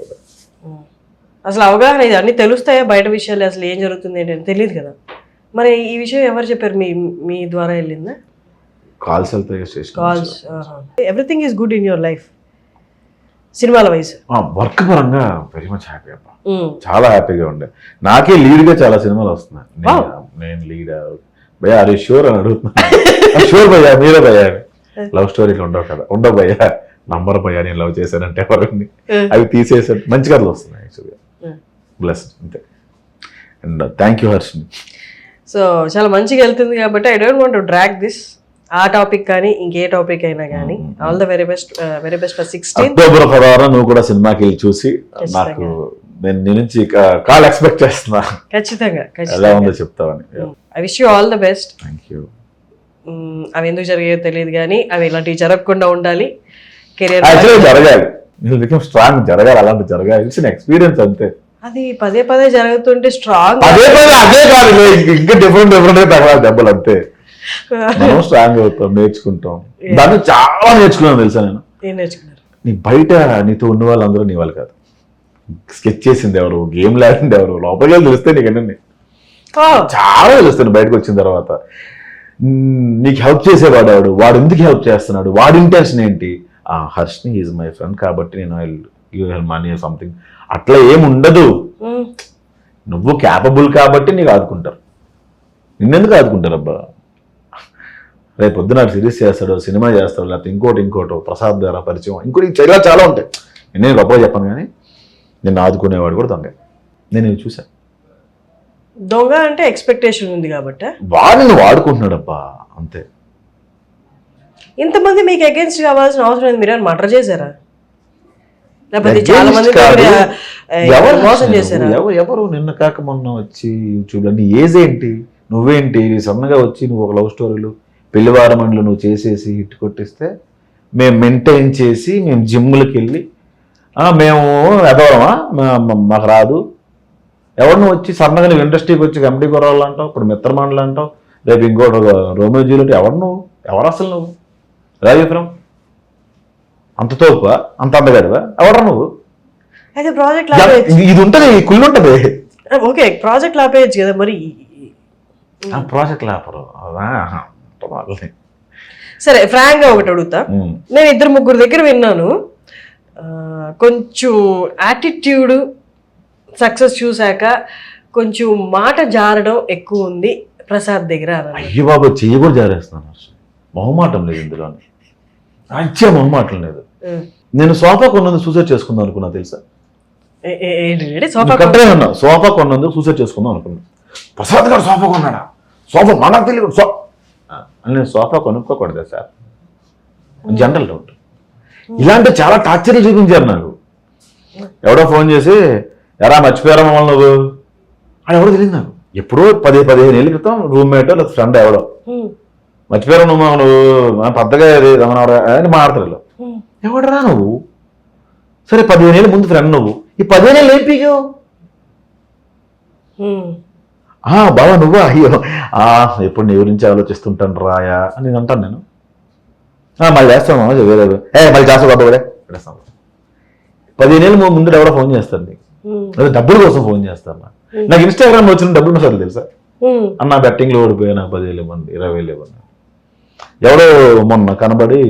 అసలు అవగాహన ఇది అన్ని తెలుస్తాయా బయట విషయాలు, అసలు ఏం జరుగుతుంది ఏంటని తెలియదు కదా. మరి ఈ విషయం ఎవరు చెప్పారు? మీ ద్వారా వెళ్ళిందా? కాల్స్ వెళ్తాయి, calls. Everything is good in your life సినిమాల వైజ్? వర్క్ పరంగా వెరీ మచ్ హ్యాపీ అబ్బా, చాలా హ్యాపీగా ఉండే. నాకే లీడ్ గా చాలా సినిమాలు వస్తున్నాయి. నేను లీడ్ భయ్యా, అరే షూర్ అని అడుగుతున్నాను. షూర్ భయ్యా, మీరే భయ్యా. లవ్ స్టోరీలు ఉండవు కదా, ఉండవు భయ్యా, నంబర్ భయ్యా నేను లవ్ చేశానంటే ఎవరిని, అవి తీసేసాను. మంచి కథలు వస్తున్నాయి యాక్చువల్గా. బ్లెస్డ్ అంతే. And thank you Harshini. So చాలా మంచిగా వెళ్తుంది కాబట్టి I don't want to drag this. ఆ టాపిక్ కానీ ఇంకే టాపిక్ అయినా కానీ all the very best for 16. October 16 నువ్వు కూడా సినిమాకి వెళ్ళి చూసి నాకు నేను నీ నుంచి కాల్ ఎక్స్పెక్ట్ చేస్తున్నా. ఖచ్చితంగా ఎలా ఉందో చెప్తావని. I wish you all the best. Thank you. అవి ఎందుకు జరిగాయో తెలియదు కానీ అవి ఇలాంటివి జరగకుండా ఉండాలి. కెరియర్ యాక్చువల్లీ జరగాలి, బికమ్ స్ట్రాంగ్, జరగాలి, అలాంటి జరగాలి. ఇట్స్ ఎక్స్పీరియన్స్ అంతే. అది పదే పదే జరుగుతుంటే స్ట్రాంగ్ అదే కాదు, ఇంకా డిఫరెంట్ తగలాలి దెబ్బలు అంతే. మనం స్ట్రాంగ్ అవుతాం, నేర్చుకుంటాం. దాన్ని చాలా నేర్చుకున్నాను తెలుసా నేను. ఏం నేర్చుకున్నారు? నీ బయట నీతో ఉన్న వాళ్ళందరూ నీ వాళ్ళు కాదు. స్కెచ్ చేసింది ఎవరు, గేమ్ లాడింది ఎవరు, లోపలికి వెళ్ళి తెలిస్తే నీకు అన్నీ చాలా తెలుస్తాను బయటకు వచ్చిన తర్వాత. నీకు హెల్ప్ చేసేవాడు ఎవడు, వాడు ఎందుకు హెల్ప్ చేస్తున్నాడు, వాడి ఇంటెన్షన్ ఏంటి. హర్ష్ని ఈజ్ మై ఫ్రెండ్ కాబట్టి నేను I give her money or something, అట్లా ఏమి ఉండదు. నువ్వు క్యాపబుల్ కాబట్టి నీకు ఆదుకుంటారు. నిన్నెందుకు ఆదుకుంటారు అబ్బా? రేపు పొద్దున సిరీస్ చేస్తాడు, సినిమా చేస్తాడు, లేకపోతే ఇంకోటి ప్రసాద్ ద్వారా పరిచయం, ఇంకోటి చర్యలు చాలా ఉంటాయి. నేను గొప్పగా చెప్పాను కానీ నిన్ను ఆదుకునేవాడు కూడా దొంగ. నేను ఇవి చూశాను. దొంగ అంటే ఎక్స్పెక్టేషన్ ఉంది కాబట్టి వాడిని వాడుకుంటున్నాడు అబ్బా, అంతే. ఇంతమంది మీకు అగేన్స్ట్ కావాల్సిన అవసరం లేదు. మీరు మర్డర్ చేశారా, లేకపోతే చాలా మంది మోసం చేశారా? ఎవరు నిన్న కాక మొన్న వచ్చి యూట్యూబ్లో నీ ఏజ్ ఏంటి, నువ్వేంటి, సన్నగా వచ్చి నువ్వు ఒక లవ్ స్టోరీలు పెళ్లివారమండ్లు నువ్వు చేసేసి హిట్ కొట్టిస్తే మేము మెయింటైన్ చేసి మేము జిమ్లకి వెళ్ళి మేము ఎదవరమా, మాకు రాదు. ఎవరు నువ్వు వచ్చి సన్నగా నువ్వు ఇండస్ట్రీకి వచ్చి కమిటీ కుర్రాళ్ళు అంటావు, ఇప్పుడు మిత్రమండలు అంటావు, రేపు ఇంకోటి రోమియోజీలో ఎవరు నువ్వు, ఎవరు అసలు నువ్వు రాజీపురం అంత తోపువా, అంత అందగాడివా, ఎవరు నువ్వు? అయితే ప్రాజెక్ట్ ఇది ఉంటుంది, కుళ్ళు ఉంటుంది. ఓకే, ప్రాజెక్ట్ లాపేయచ్చు కదా మరి. ప్రాజెక్ట్ లాపరు. సరే, ఫ్రాంక్ గా ఒకటి అడుగుతా. నేను 2-3 దగ్గర విన్నాను, కొంచెం యాటిట్యూడ్ సక్సెస్ చూశాక కొంచెం మాట జారడం ఎక్కువ ఉంది ప్రసాద్ దగ్గర. అయ్యో బాబు, చెయ్యి కూడా జారేస్తున్నాను. మొహమాటం లేదు ఇందులో, మంచిగా మొహమాటం లేదు. నేను సోఫా కొన్నందుకు సూసైడ్ చేసుకుందాం అనుకున్నా తెలుసా? సోఫా కొన్నందుకు సూసైడ్ చేసుకుందాం అనుకున్నా. ప్రసాద్ గారు సోఫా కొన్నాడా? సోఫా మనకు తెలియదు. నేను సోఫా కొనుక్కోకూడదా సార్? General doubt. ఇలాంటి చాలా టార్చర్లు చూపించారు నాకు. ఎవడో ఫోన్ చేసి ఎరా మర్చిపోయారా మమ్మల్ని నువ్వు అని ఎవడో తెలియదు నాకు. ఎప్పుడో 10-15 ఏళ్ళ క్రితం రూమ్మేటో లేదా ఫ్రెండ్ ఎవడో మర్చిపోయారా నువ్వు పెద్దగా రమణవరా అని మాట్లాడతారు. ఎవడరా నువ్వు? సరే 15 ఏళ్ళ ముందు ఫ్రెండ్ నువ్వు, ఈ 15 ఏళ్ళు ఏం పీకావు? బాబా నువ్వా? అయ్యో ఎప్పుడు నీ గురించి ఆలోచిస్తుంటాను రాయా అని నేను అంటాను. నేను మళ్ళీ చేస్తాను వేరే మళ్ళీ చేస్తావు బాబా కూడా చేస్తాను. 15 ఏళ్ళ ముందు ఎవరో ఫోన్ చేస్తారు నీకు, అదే డబ్బుల కోసం ఫోన్ చేస్తారు. నాకు ఇన్స్టాగ్రామ్ వచ్చిన డబ్బులు సార్ తెలుసా? అన్న బెట్టింగ్లో ఓడిపోయినా 10,000 ఇవ్వండి, 20,000 ఇవ్వండి. ఎవడో మొన్న కనబడి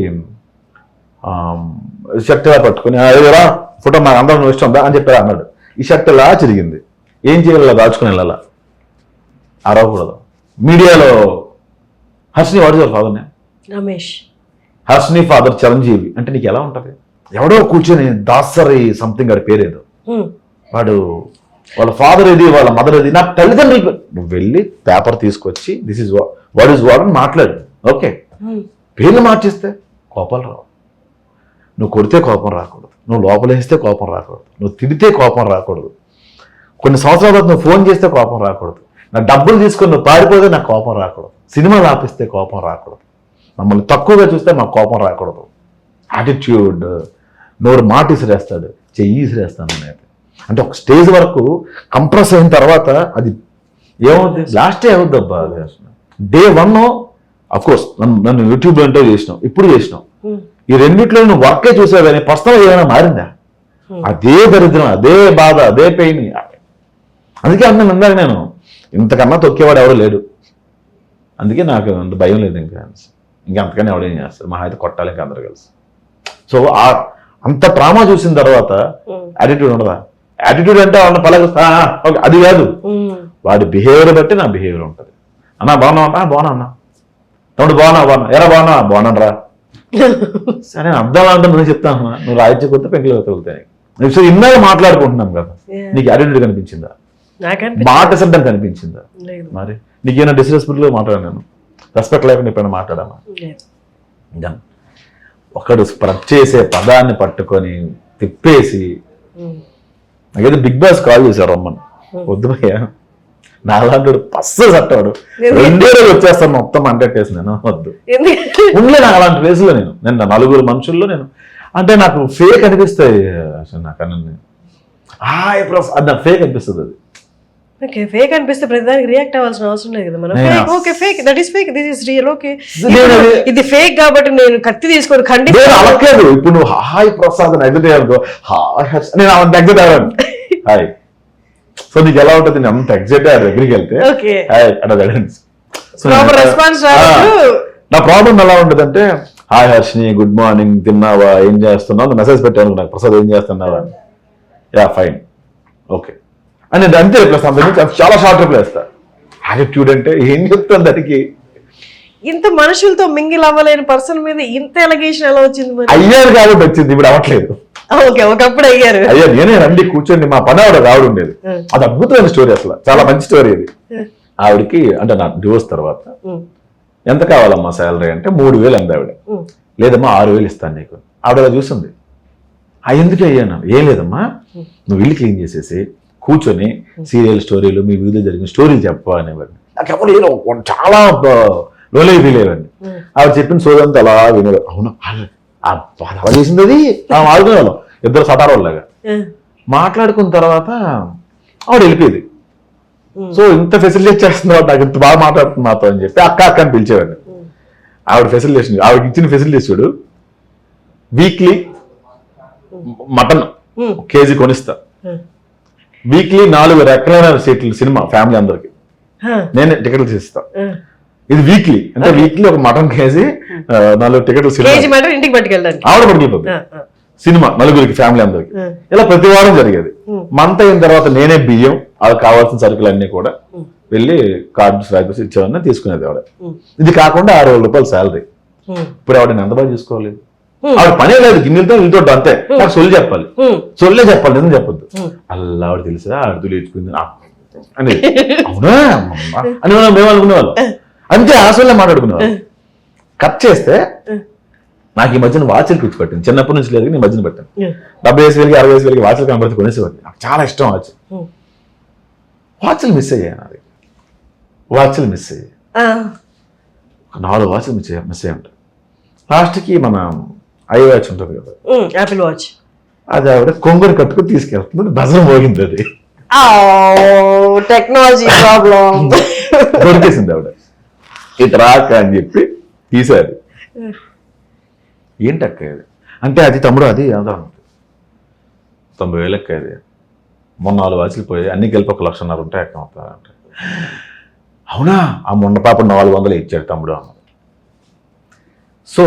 షర్ట్ ఇలా పట్టుకుని ఏదోరా ఫోటో మాకు అందరం నువ్వు ఇష్టం అని చెప్పారు అన్నాడు. ఈ షర్ట్ ఇలా చిరిగింది, ఏం చేయాలి? దాచుకుని వెళ్ళాలా, అరవకూడదు. మీడియాలో హర్షిని వాడు ఫాదర్నే రమేష్, హర్షిని ఫాదర్ చిరంజీవి అంటే నీకు ఎలా ఉంటుంది? ఎవడో కూర్చొని దాసరి సంథింగ్ వాడి పేరేదో, వాడు వాళ్ళ ఫాదర్ ఇది వాళ్ళ మదర్ ఇది, నా తల్లిదండ్రులు. నువ్వు వెళ్ళి పేపర్ తీసుకొచ్చి this is what is what అని మాట్లాడు. ఓకే, పేర్లు మార్చిస్తే కోపాలు రావు. నువ్వు కొడితే కోపం రాకూడదు, నువ్వు లోపలేస్తే కోపం రాకూడదు, నువ్వు తిడితే కోపం రాకూడదు, కొన్ని సంవత్సరాల తర్వాత నువ్వు ఫోన్ చేస్తే కోపం రాకూడదు, నా డబ్బులు తీసుకొని నువ్వు పారిపోతే నాకు కోపం రాకూడదు, సినిమాలు ఆపిస్తే కోపం రాకూడదు, మమ్మల్ని తక్కువగా చూస్తే మాకు కోపం రాకూడదు. యాటిట్యూడ్, నోరు మాట ఇసిరేస్తాడు, చెయ్యి ఇసిరేస్తాను నేనైతే. అంటే ఒక స్టేజ్ వరకు కంప్రెస్ అయిన తర్వాత అది ఏమవుద్ది, లాస్టే అవుద్ది అబ్బా. అది డే 1 అఫ్కోర్స్ నన్ను యూట్యూబ్లో ఇంటర్వ్యూ చేసినావు, ఇప్పుడు చేసినావు. ఈ రెండిట్లో నువ్వు వర్కే చూసావు కానీ పర్సనల్ ఏమైనా మారిందా? అదే దరిద్రం, అదే బాధ, అదే పెయిన్. అందుకే అన్నాను ఇందాక, నేను ఇంతకన్నా తొక్కేవాడు ఎవరు లేడు. అందుకే నాకు అంత భయం లేదు. ఇంకంతకన్నా ఎవడేం చేస్తారు, మా అయితే కొట్టాలి ఇంకా అందరు కలిసి. సో అంత ట్రామా చూసిన తర్వాత యాటిట్యూడ్ ఉండదా? యాటిట్యూడ్ అంటే వాళ్ళని పలకరిస్తా అది కాదు, వాడి బిహేవియర్ బట్టి నా బిహేవియర్ ఉంటుంది. అన్నా బాగున్నా, బాగున్నా అన్నా, తమ్ముడు బాగున్నా, ఎరా బాగున్నా రా. సరే అర్థం అంటే నువ్వు చెప్తాను, నువ్వు రాయించే కొత్త పెంకులు తగులుతాయి. సో ఇందాక మాట్లాడుకుంటున్నాం కదా, నీకు యాటిట్యూడ్ కనిపించిందా? మాట శబ్దం కనిపించిందా? మరి నీకేమైనా డిస్రెస్పెక్ట్గా మాట్లాడాను? రెస్పెక్ట్ లేకుండా ఎప్పుడైనా మాట్లాడామా? Done. ఒకడు స్ప్రెడ్ చేసే పదాన్ని పట్టుకొని తిప్పేసి నాకైతే బిగ్ బాస్ కాల్ చేశారు రమ్మని. వద్దు భయ్యా, నాలాంటి పస్సు చట్టాడు 2 రోజులు వచ్చేస్తాను మొత్తం అంటేసి నేను వద్దు ఉండలే. నాకు అలాంటి రేసులో నేను 4 మనుషుల్లో నేను అంటే నాకు ఫేక్ అనిపిస్తాయి అసలు. నాకు అన్నీ అది నాకు ఫేక్ అనిపిస్తుంది. అది ఓకే, ఫేక్ అనిపిస్తే ప్రతిదానికి రియాక్ట్ అవ్వాల్సిన అవసరం లేదు కదా మనం. Okay fake, that is fake, this is real. Okay ఇది ఫేక్ కాబట్టి నేను కత్తి తీసుకొని ఖండిత అలగలేదు. ఇప్పుడు నువ్వు హాయ్ ప్రసాద్ అని ఎగ్జిట్ అయ్యానుకో, హాయ్ నేను అంత ఎగ్జిట్ అయ్యాను హాయ్. సో నీకు ఎలా ఉంటుంది? నేను అంత ఎగ్జిట్ అయ్యారు దగ్గరికి వెళ్తే రెస్పాన్స్. నా ప్రాబ్లం ఎలా ఉంటుంది అంటే, హాయ్ హర్షిని, గుడ్ మార్నింగ్, తిన్నావా, ఏం చేస్తున్నావు, మెసేజ్ పెట్టాను నాకు, ప్రసాద్ ఏం చేస్తున్నావా, యా ఫైన్ ఓకే అని అంతే రిప్లై ఇస్తాను. చాలా షార్ట్ రిప్లై ఇస్తా. యాటిట్యూడ్ అంటే ఏం చెప్తాను దానికి? ఇంత మనుషులతో మింగిల్ అవ్వలేని పర్సన్ మీద ఇంత ఎలిగేషన్ ఎలా వచ్చింది మరి? అయ్యారు కాబట్టి వచ్చింది, ఇప్పుడు అవ్వట్లేదు. ఓకే, ఒకప్పుడు అయ్యారు. అయ్యా నేనే రండి కూర్చోండి, మా పని ఆవిడ ఉండేది. అది అద్భుతమైన స్టోరీ, అసలు చాలా మంచి స్టోరీ ఇది. ఆవిడకి అంటే నా డివోర్స్ తర్వాత ఎంత కావాలమ్మా శాలరీ అంటే 3,000 అంది ఆవిడ. లేదమ్మా 6,000 ఇస్తాను నీకు. ఆవిడ అలా చూస్తుంది. ఎందుకు అయ్యాను? ఏం లేదమ్మా, నువ్వు ఇల్లు క్లీన్ చేసేసి కూర్చొని సీరియల్ స్టోరీలు, మీ వీధిలో జరిగిన స్టోరీలు చెప్పా అనేవాడిని. నాకు ఎవరు చాలా లోలే ఫీల్ అయ్యేవాడిని. ఆవిడ చెప్పిన సోదంతా అలా వినేవాడు. అవును అలా చేసింది అది ఆడుకునేవాళ్ళం ఇద్దరు సటారోళ్ళగా. మాట్లాడుకున్న తర్వాత ఆవిడ వెళ్ళిపోయేది. సో ఇంత ఫెసిలిటేట్ చేస్తున్నారు, నాకు ఇంత బాగా మాట్లాడుతుంది నాతో అని చెప్పి అక్క అక్క అని పిలిచేవాడిని. ఆవిడ ఫెసిలిటేషన్, ఆవిడకి ఇచ్చిన ఫెసిలిటేషన్ వీక్లీ మటన్ కేజీ కొనిస్తా, వీక్లీ 4 రెక్కలైన సీట్లు సినిమా ఫ్యామిలీ అందరికి నేనే టికెట్లు తీస్తా. ఇది వీక్లీ అంటే వీక్లీ ఒక మటన్ కేజీ 4 టికెట్లు సినిమా ఇంటికి పట్టుకెళ్ళండి, ఆవిడ పట్టుకెళ్ళిపోతుంది సినిమా నలుగురికి ఫ్యామిలీ అందరికి. ఇలా ప్రతి వారం జరిగేది. మంత్ అయిన తర్వాత నేనే బియ్యం, అది కావాల్సిన సరుకులు అన్ని కూడా వెళ్ళి కార్డ్స్ రాసి ఇచ్చేవన్నీ తీసుకునేది ఆవిడ. ఇది కాకుండా 6,000 రూపాయలు శాలరీ. ఇప్పుడు ఆవిడ ఎంత బాగా చూసుకోవాలి? ఆవిడ పనే లేదు, గిన్నెలతో నిల్చోడ్డు అంతే. నాకు సొల్లు చెప్పాలి, సొల్లే చెప్పాలి, నిజం చెప్పొద్దు. అల్లా ఆవిడ తెలుసా, ఆవిడ లేచుకుంది అనేది. అవునా అని మేము అనుకునేవాళ్ళం. అంతే ఆ సొల్లే మాట్లాడుకునేవాళ్ళం. కట్ చేస్తే నాకు ఈ మధ్యన వాచ్లు పిచ్చి పట్టింది. చిన్నప్పటి నుంచి లేదు, నేను మధ్యన పెట్టాను. 70,000 60,000 వాచ్లు కనబడితే కొనేసేవాడిని. నాకు చాలా ఇష్టం వాచ్. వాచ్లు మిస్ అయ్యాను, అది వాచ్లు మిస్ అయ్యాయి. 4 వాచ్లు మిస్ అయ్యాయి. లాస్ట్కి మన ఐ వాచ్ ఉంటుంది కదా, యాపిల్ వాచ్, అది ఆవిడ కొంగుని కట్టుకుని తీసుకెళ్తుంది. భజన మోగింది, అది టెక్నాలజీ ప్రాబ్లం. దొరికేసింది ఆవిడ. ఇటు రాక అని చెప్పి తీసారు. ఏంటక్క ఇది అంటే, అది తమ్ముడు అది అదా 90,000 అది. మొన్న 4 వాచ్లు పోయి అన్ని కలిపి 1,00,000 ఉంటాయి అక్క అవుతారంటే. అవునా, ఆ మొన్న పాప 400 ఇచ్చాడు తమ్ముడు అన్నది. సో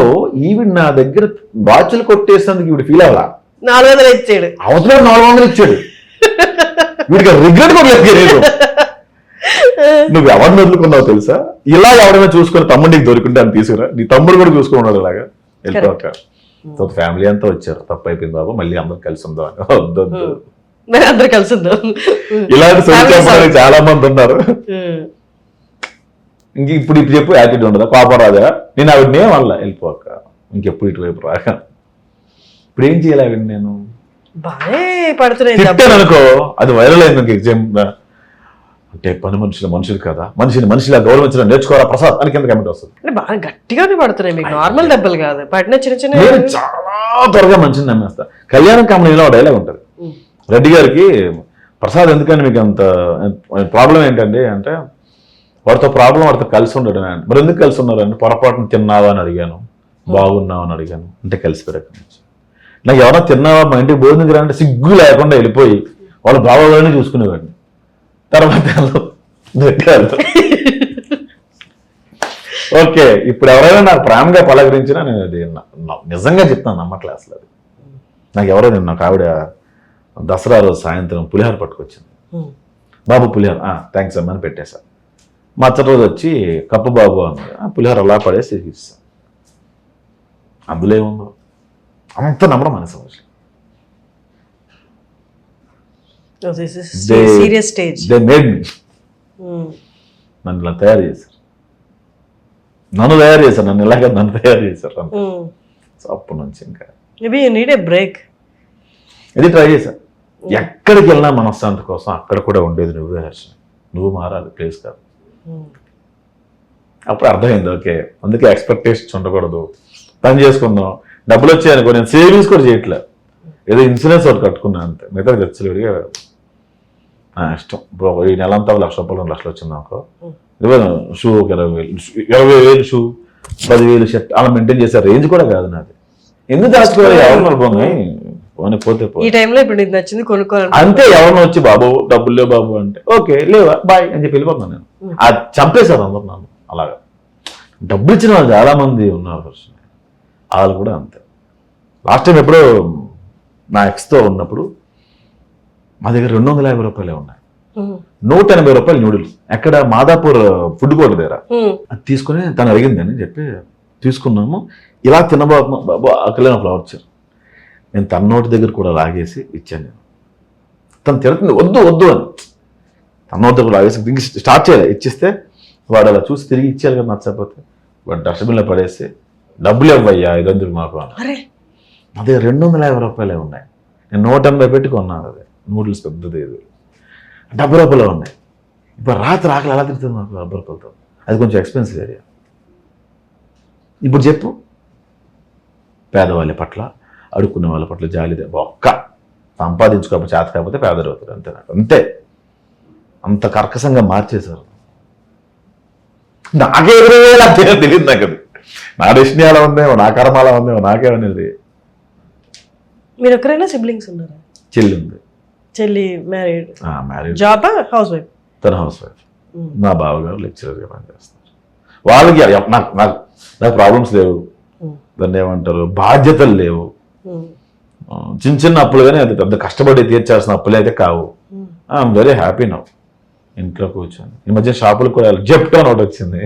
ఈవిడ నా దగ్గర వాచ్లు కొట్టేసినందుకు ఈవిడ ఫీల్ అవ్వాలా? 400 ఇచ్చాడు, అవసరం 400 ఇచ్చాడు. వీడికి రిగ్రెట్ కూడా లేదు. నువ్వు ఎవరిని వదులుకున్నావు తెలుసా? ఇలా ఎవరైనా చూసుకుని తమ్ముడు నీకు దొరికింటే అని తీసుకురా, నీ తమ్ముడు కూడా చూసుకున్నాడు ఇలాగా. వెళ్ళిపోక ఫ్యామిలీ అంతా వచ్చారు, తప్పు అయిపోయింది బాబు, మళ్ళీ అందరు కలిసి ఉందాం అని. వద్దొద్దు, అందరు కలిసి ఉందాం. ఇలాంటి సొల్లు చాలా మంది ఉన్నారు. ఇప్పుడు చెప్పు యాటిట్యూడ్ ఉండదా, కోపం రాదా? నేను ఆవిడనే వల్ల వెళ్ళిపోక ఇంకెప్పుడు ఇటువైపు రాక. ఇప్పుడు ఏం చేయాలి ఆవిడ? నేను బాగా పడుతున్నాయి అనుకో, అది వైరల్ అయింది. ఎగ్జామ్ అంటే పని మనుషులు కదా, మనిషిలా గౌరవించడం నేర్చుకోవాలా ప్రసాద్ అని కింద కమెంట్ వస్తుంది. అంటే బాగా గట్టిగానే పడుతున్నాయి మీకు, నార్మల్ దెబ్బలు కాదు, పడిన చిన్న చిన్న. నేను చాలా త్వరగా మనిషిని నమ్మేస్తా. కళ్యాణం కంపెనీలో డైలాగ్ ఉంటుంది, రెడ్డి గారికి ప్రసాద్ ఎందుకని మీకు అంత ప్రాబ్లం ఏంటండి అంటే, వాడితో ప్రాబ్లం వాడితో కలిసి ఉండడం. మరి ఎందుకు కలిసి ఉన్నారు అంటే, పొరపాటున తిన్నావా అని అడిగాను, బాగున్నావా అని అడిగాను అంటే కలిసి పెరగచ్చు. నాకు ఎవరైనా తిన్నావా మా ఇంటికి భోజనం అంటే సిగ్గు లేకుండా వెళ్ళిపోయి వాళ్ళ బావగానే చూసుకునేవాడిని. తర్వాత ఓకే, ఇప్పుడు ఎవరైనా నాకు ప్రేమగా పలకరించినా నేను అది నిజంగా చెప్తాను, నమ్మట్లే అసలు. అది నాకు ఎవరో నాకు ఆవిడ దసరా రోజు సాయంత్రం పులిహార పట్టుకొచ్చింది. బాబు పులిహార, థ్యాంక్స్ అమ్మా అని పెట్టేశా. మచ్చటి రోజు వచ్చి కప్పు బాబు అన్నది, పులిహార అలా పడేసి ఇస్తాను. అందులో ఏముందో అంత నమ్మడం మన సమస్య. Serious stage they made me, నన్ను ఇలా తయారు చేశారు. నన్ను తయారు చేశారు, నన్ను ఇలాగే నన్ను తయారు చేశారు అంతే. సో అప్పటి నుంచి ఇంకా maybe you need a break. ఇది ట్రై చేశాను. ఎక్కడికి వెళ్ళినా మనశ్శాంతి కోసం అక్కడ కూడా ఉండేది నువ్వే హర్షిని, నువ్వు మారాలి, ప్లేస్ కాదు. అప్పుడు అర్థమైంది, ఓకే అందుకే ఎక్స్పెక్టేషన్స్ ఉండకూడదు, పని చేసుకుందాం. డబ్బులు వచ్చాయనుకో, నేను సేవింగ్స్ కూడా చేయట్లే, ఏదో ఇన్సూరెన్స్ ఒకటి కట్టుకున్నా అంతే, మిగతా ఖర్చులు ఇష్టం. ఇప్పుడు ఈ నెలంతా 1,00,000 రూపాయలు 2 లక్షలు వచ్చింది అనుకో, ఇదిగో షూ ఒక 20,000 షూ, 10,000 షర్ట్, అలా మెయింటైన్ చేసే రేంజ్ కూడా కాదు నాది. ఎందుకు దాచుకోవాలి, ఎవరిని పోనీ పోతే ఈ టైంలో ఇప్పుడు నీకు నచ్చింది కొనుక్కోవాలి అంతే. ఎవరిని వచ్చి బాబు డబ్బులు లేవు బాబు అంటే ఓకే లేవా బాయ్ అని చెప్పి వెళ్ళిపోతున్నాను నేను. అది చంపేశారు అందరు నన్ను. అలాగా డబ్బులు ఇచ్చిన వాళ్ళు చాలా మంది ఉన్నారు, వాళ్ళు కూడా అంతే. లాస్ట్ టైం ఎప్పుడో నా ఎక్స్తో ఉన్నప్పుడు మా దగ్గర 250 రూపాయలే ఉన్నాయి, 180 రూపాయలు నూడిల్స్. ఎక్కడ మాదాపూర్ ఫుడ్ కోర్ట్ దగ్గర. అది తీసుకుని తను అడిగిందని చెప్పి తీసుకున్నాము. ఇలా తినబోతున్నాం బాబు, ఆకలి ఫ్లవర్ ఇచ్చారు. నేను తన నోటి దగ్గర కూడా లాగేసి ఇచ్చాను. నేను తను తిరుగుతుంది వద్దు వద్దు అని, తన నోటి దగ్గర లాగేసి స్టార్ట్ చేయాలి. ఇచ్చిస్తే వాడు అలా చూసి తిరిగి ఇచ్చారు కదా, నచ్చకపోతే వాడు డస్ట్బిన్లో పడేసి డబ్బులు ఇవ్వయ్యా ఇదందుకు మాకు అని. అదే 250 రూపాయలే ఉన్నాయి, నేను 180 పెట్టి కొన్నాను. అదే నూడిల్స్ పెద్దది, ఇది 70 రూపాయలు ఉన్నాయి. ఇప్పుడు రాత్రి ఆకలి ఎలా తిరుగుతుంది నాకు 70 రూపాయలతో? అది కొంచెం ఎక్స్పెన్సివ్ ఏరియా. ఇప్పుడు చెప్పు, పేదవాళ్ళ పట్ల అడుక్కునే వాళ్ళ పట్ల జాలిదే. ఒక్క సంపాదించుకోకపోతే చేత కాకపోతే పేదలు అవుతారు అంతే. నాకు అంతే, అంత కర్కశంగా మార్చేశారు. నాకే ఎదురయ్యేలా తెలియదు నాకు. అది నా డెస్టినీ అలా ఉందేమో, నా కర్మ అలా ఉందేమో, నాకేమనేది. మీరు ఒకరైనా సిబ్లింగ్స్ ఉన్నారా? చెల్లి ఉంది. చెల్లి married? Married. Job house wife? తన హౌస్ వైఫ్. మా బావగారు లెక్చరర్గా పనిచేస్తారు. వాళ్ళకి నాకు ప్రాబ్లమ్స్ లేవు, దాన్ని ఏమంటారు బాధ్యతలు లేవు. చిన్న చిన్న అప్పులు కానీ అది పెద్ద కష్టపడి తీర్చాల్సిన అప్పులు అయితే కావు. I'm very happy now. ఇంట్లో కూర్చొని ఈ మధ్య షాపులకు కూడా జెప్టో అని ఒకటి వచ్చింది,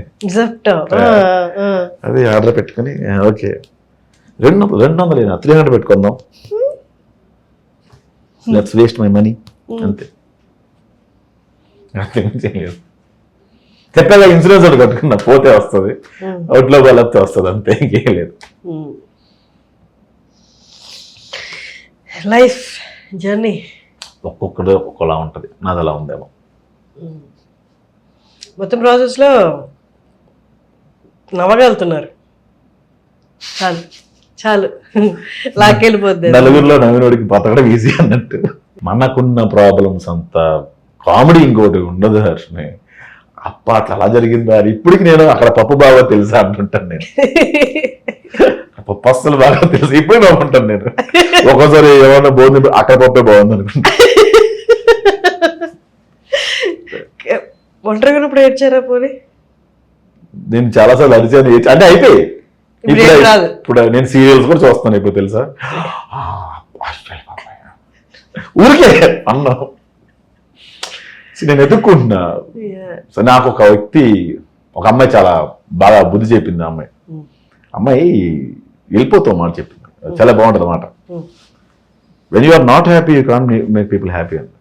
అది ఆర్డర్ పెట్టుకుని ఓకే 200 300 పెట్టుకుందాం, లెట్స్ వేస్ట్ మై మనీ అంతే. లేదు చెప్పగా ఇన్సూరెన్స్ ఒకటి కట్టుకున్నా, పోతే వస్తుంది, అవుట్లో బలతే వస్తుంది అంతే, ఇంకేం లేదు. లైఫ్ జర్నీ ఒక్కొక్కడు ఒక్కొక్కలా ఉంటుంది, నాది అలా ఉందేమో. మొత్తం ప్రాసెస్లో నవ్వగలుగుతున్నారు, చాలు చాలు, లాక్కెళ్ళిపోద్ది. నలుగురిలో నవ్వినోడికి బతకడం ఈజీ అన్నట్టు. మనకున్న ప్రాబ్లమ్స్ అంతా కామెడీ ఇంకోటి ఉండదు హర్షిని. అప్ప అట్లా అలా జరిగిందా అని ఇప్పటికి నేను అక్కడ పప్పు బాగా తెలుసా అంటుంటాను. నేను పప్పు అస్సలు బాగా తెలుసు, ఇప్పుడు బాగుంటాను నేను. ఒక్కోసారి ఏమన్నా బాగుంది, అక్కడ పప్పే బాగుంది అనుకుంటా. ఒంటరిగా ఉన్నప్పుడు ఏడ్చారా పోనీ? నేను చాలాసార్లు అరిచాను, అంటే అయిపోయి. ఇప్పుడు నేను సీరియల్స్ కూడా చూస్తాను ఇప్పుడు తెలుసా, ఊరికే అన్నాం. నేను ఎదుర్కొంటున్నా. సో నాకు ఒక వ్యక్తి, ఒక అమ్మాయి చాలా బాగా బుద్ధి చెప్పింది. ఆ అమ్మాయి వెళ్ళిపోతాం మాట చెప్పింది, చాలా బాగుంటుంది అన్నమాట. When you are not happy you can't make people happy అండి.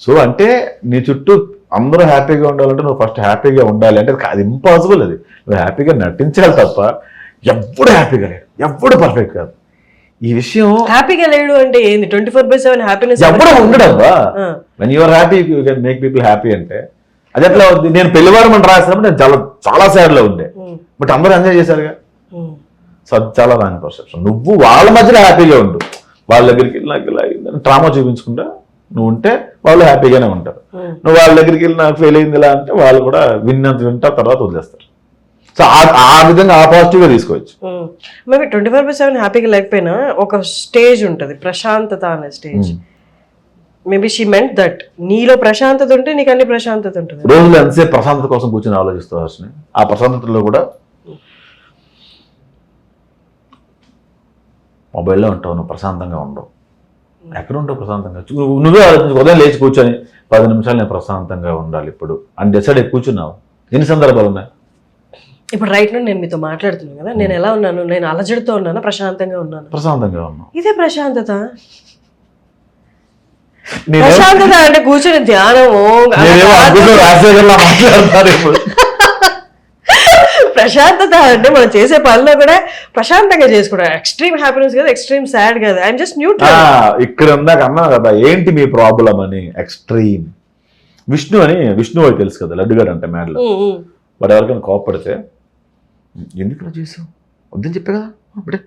సో అంటే నీ చుట్టూ అందరూ హ్యాపీగా ఉండాలంటే నువ్వు ఫస్ట్ హ్యాపీగా ఉండాలి అంటే అది ఇంపాసిబుల్. అది నువ్వు హ్యాపీగా నటించాలి తప్ప ఎప్పుడు హ్యాపీగా లేడు, ఎప్పుడు పర్ఫెక్ట్ కాదు. ఈ విషయం హ్యాపీగా లేడు అంటే ఏంది? 24/7 హ్యాపీనెస్ ఎప్పుడు ఉండడమ్మా. When you are happy you can make people happy అంటే అది ఎట్లా అవుతుంది? నేను పెళ్లివారం అని రాసినప్పుడు నేను చాలా సాడ్ లో ఉండే, బట్ అందరూ ఎంజాయ్ చేశారుగా. సో అది చాలా రాంగ్ పర్సెప్షన్. నువ్వు వాళ్ళ మధ్యలో హ్యాపీగా ఉండు, వాళ్ళ దగ్గరికి వెళ్ళి నాకు ఇలా డ్రామా చూపించకుండా నువ్వు ఉంటే వాళ్ళు హ్యాపీగానే ఉంటారు. నువ్వు వాళ్ళ దగ్గరికి వెళ్ళి నాకు ఫెయిల్ అయింది ఇలా అంటే వాళ్ళు కూడా వింటారు, తర్వాత వదిలేస్తారు. సో ఆ విధంగా ఆ పాజిటివ్ గా తీసుకోవచ్చు. మేబీ 24/7 హ్యాపీగా లేకపోయినా ఒక స్టేజ్ ఉంటుంది, ప్రశాంతత అనే stage. Maybe she meant that నీలో ప్రశాంతత ఉంటే నీకు అన్ని ప్రశాంతత ఉంటుంది. రోజులు ఎంతసేపు ప్రశాంతత కోసం కూర్చొని ఆలోచిస్తావు, ఆ ప్రశాంతతలో కూడా మొబైల్లో ఉంటావు, నువ్వు ప్రశాంతంగా ఉండవు. ఎక్కడ ఉంటావు ప్రశాంతంగా? నువ్వే ఆలోచించు. ఉదయం లేచి కూర్చొని 10 నిమిషాలు నేను ప్రశాంతంగా ఉండాలి ఇప్పుడు అని డిసైడ్ అయ్యి కూర్చున్నావు. ఎన్ని సందర్భాలు ఉన్నాయి? ఇప్పుడు రైట్ నుండి నేను మీతో మాట్లాడుతున్నాను కదా, నేను ఎలా ఉన్నాను? నేను అలజడితో ఉన్నాను, ప్రశాంతంగా ఉన్నాను? ప్రశాంతంగా ఉన్నాను. ఇదే ప్రశాంతత. ప్రశాంతత అంటే కూర్చొని ధ్యానము ప్రశాంతత అంటే మనం చేసే పనిలో కూడా ప్రశాంతంగా చేసుకోవడం. ఎక్స్ట్రీమ్ హ్యాపీనెస్ కదా, ఎక్స్ట్రీమ్ సాడ్ కదా, ఐఎమ్ జస్ట్ న్యూట్రల్. ఇక్కడ ఉందాక అన్నా కదా ఏంటి మీ ప్రాబ్లం అని. ఎక్స్ట్రీమ్ విష్ణు అని తెలుసు కదా, లడ్డుగాడు అంటే మ్యాడ్లో. వాడు ఎవరికైనా కోపడితే ఎందుకు చేసావు వద్దని చెప్పే కదా అప్పుడే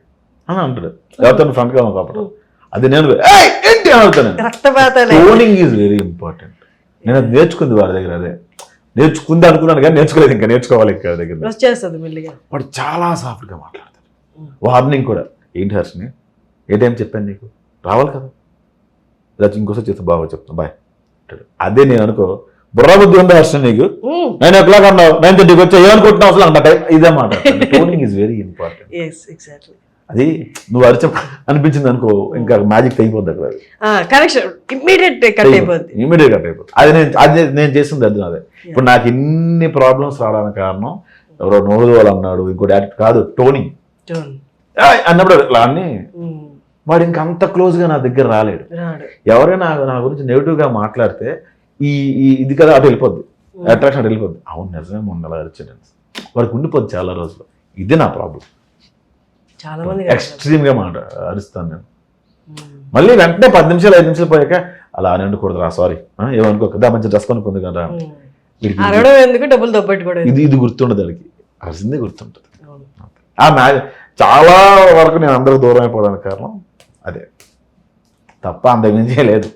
అని అంటాడు. ఎవరితో ఫ్రంట్గా కోపడతాడు. అది నేను ఏంటి అవుతాను. Toning is very important. నేను అది నేర్చుకుంది వాడి దగ్గర. అదే నేర్చుకుంది అనుకున్నాను కానీ నేర్చుకోలేదు. ఇంకా నేర్చుకోవాలి ఇంకా దగ్గర. వాడు చాలా సాఫ్ట్గా మాట్లాడతాడు. వార్నింగ్ కూడా ఏంటి హర్షని ఏ టైం చెప్పాను నీకు రావాలి కదా, ఇలా ఇంకోసారి చేస్తే బాగా చెప్తాను బాయ్ అంటాడు. అదే నేను అనుకో బుర్ర బుద్ధి ఉందా హర్షని నీకు, 9 o'clock అన్నావు 9:30 వచ్చా ఏమనుకుంటున్నావు అసలు అంట టైం ఇదే మాట. Toning is very important. అది నువ్వు అరిచ అనిపించింది అనుకో ఇంకా మ్యాజిక్ అయిపోద్ది అక్కడ. ఇమీడియట్ కట్ అయిపోద్ది. అది నేను చేసింది అది అదే. ఇప్పుడు నాకు ఇన్ని ప్రాబ్లమ్స్ రావడానికి కారణం ఎవరో నోరు వాళ్ళు అన్నాడు, ఇంకోటి కాదు టోనింగ్ అన్నప్పుడు ఇలా అని వాడు ఇంకా అంత క్లోజ్ గా నా దగ్గర రాలేడు. ఎవరైనా నా గురించి నెగిటివ్ గా మాట్లాడితే ఈ ఇది కదా అటు వెళ్ళిపోద్ది, అట్రాక్షన్ అటు వెళ్ళిపోద్ది. అవును నిజమే మొన్న అలా అరిచాడు వాడికి ఉండిపోద్ది చాలా రోజులు. ఇది నా ప్రాబ్లం. చాలా మంది ఎక్స్ట్రీమ్ గా అరుస్తాను నేను. మళ్ళీ వెంటనే 10 నిమిషాలు 5 నిమిషాలు పోయాక అలా అని ఉండకూడదు రా సారీ ఏమనుకోక మంచి డ్రెస్ కొనుక్కుంది కదా డబ్బులు దొబ్బెట్టుకోవడం ఇది గుర్తుండదు. దానికి అరిసిందే గుర్తుంటుంది. ఆ చాలా వరకు నేను అందరికి దూరం అయిపోవడానికి కారణం అదే తప్ప అంతకు మించి లేదు.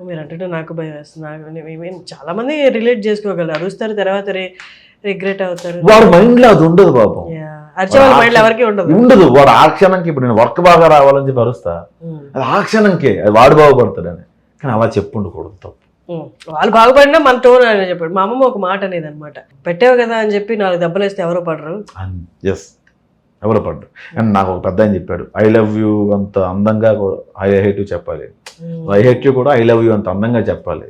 మీరు అంటే నాకు భయం వేస్తుంది. చాలా మంది రిలేట్ చేసుకోగలరు. అరుస్తారు తర్వాత రిగ్రెట్ అవుతారు. వాడు మైండ్ లో అది ఉండదు పాపం. ఎవరికి ఉండదు. వాడు ఆ క్షణంకి ఇప్పుడు నేను వర్క్ బాగా రావాలని చెప్పి అరుస్తా, అది ఆ క్షణంకే అది వాడు బాగుపడతాడని. కానీ అలా చెప్పుండకూడదు, తప్పు. వాళ్ళు బాగుపడినా మన టోన్ అని చెప్పాడు. మా అమ్మమ్మ ఒక మాట అనేది అనమాట, పెట్టావు కదా అని చెప్పి 4 దెబ్బలు వేస్తే ఎవరో పడరు. ఎస్ ఎవరో పడ్డు. అండ్ నాకు ఒక పెద్ద ఆయన చెప్పాడు, ఐ లవ్ యూ అంత అందంగా కూడా ఐ హేట్ యూ చెప్పాలి, ఐ హేట్ యూ కూడా ఐ లవ్ యూ అంత అందంగా చెప్పాలి.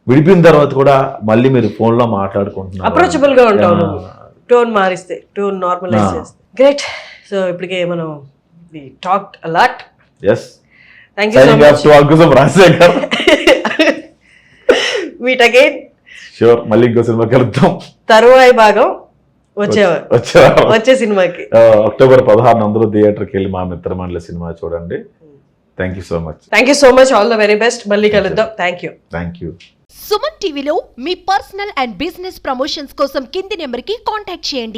విడిపిన తర్వాత కూడా మళ్ళీ మీరు ఫోన్ లో మాట్లాడుకుంటున్నారు, అప్రోచబుల్ గా ఉంటావు. టోన్ మారిస్తే, టోన్ నార్మలైజ్ చేస్తే గ్రేట్. సో ఇప్పటికే మనం we talked a lot. yes thank you so much to Agusam Rajsekhar. meet again sure. మళ్ళీ ఇంకో సినిమా కలుద్దాం. తరువాయి భాగం వచ్చే సినిమాకి అక్టోబర్ 16 అందరూ థియేటర్కి వెళ్ళి మా మిత్రమండలి సినిమా చూడండి. Thank you so much. All the very best. మళ్ళీ కలుద్దాం. Thank you. సుమన్ టీవీలో మీ పర్సనల్ అండ్ బిజినెస్ ప్రమోషన్స్ కోసం కింది నెంబర్కి కాంటాక్ట్ చేయండి.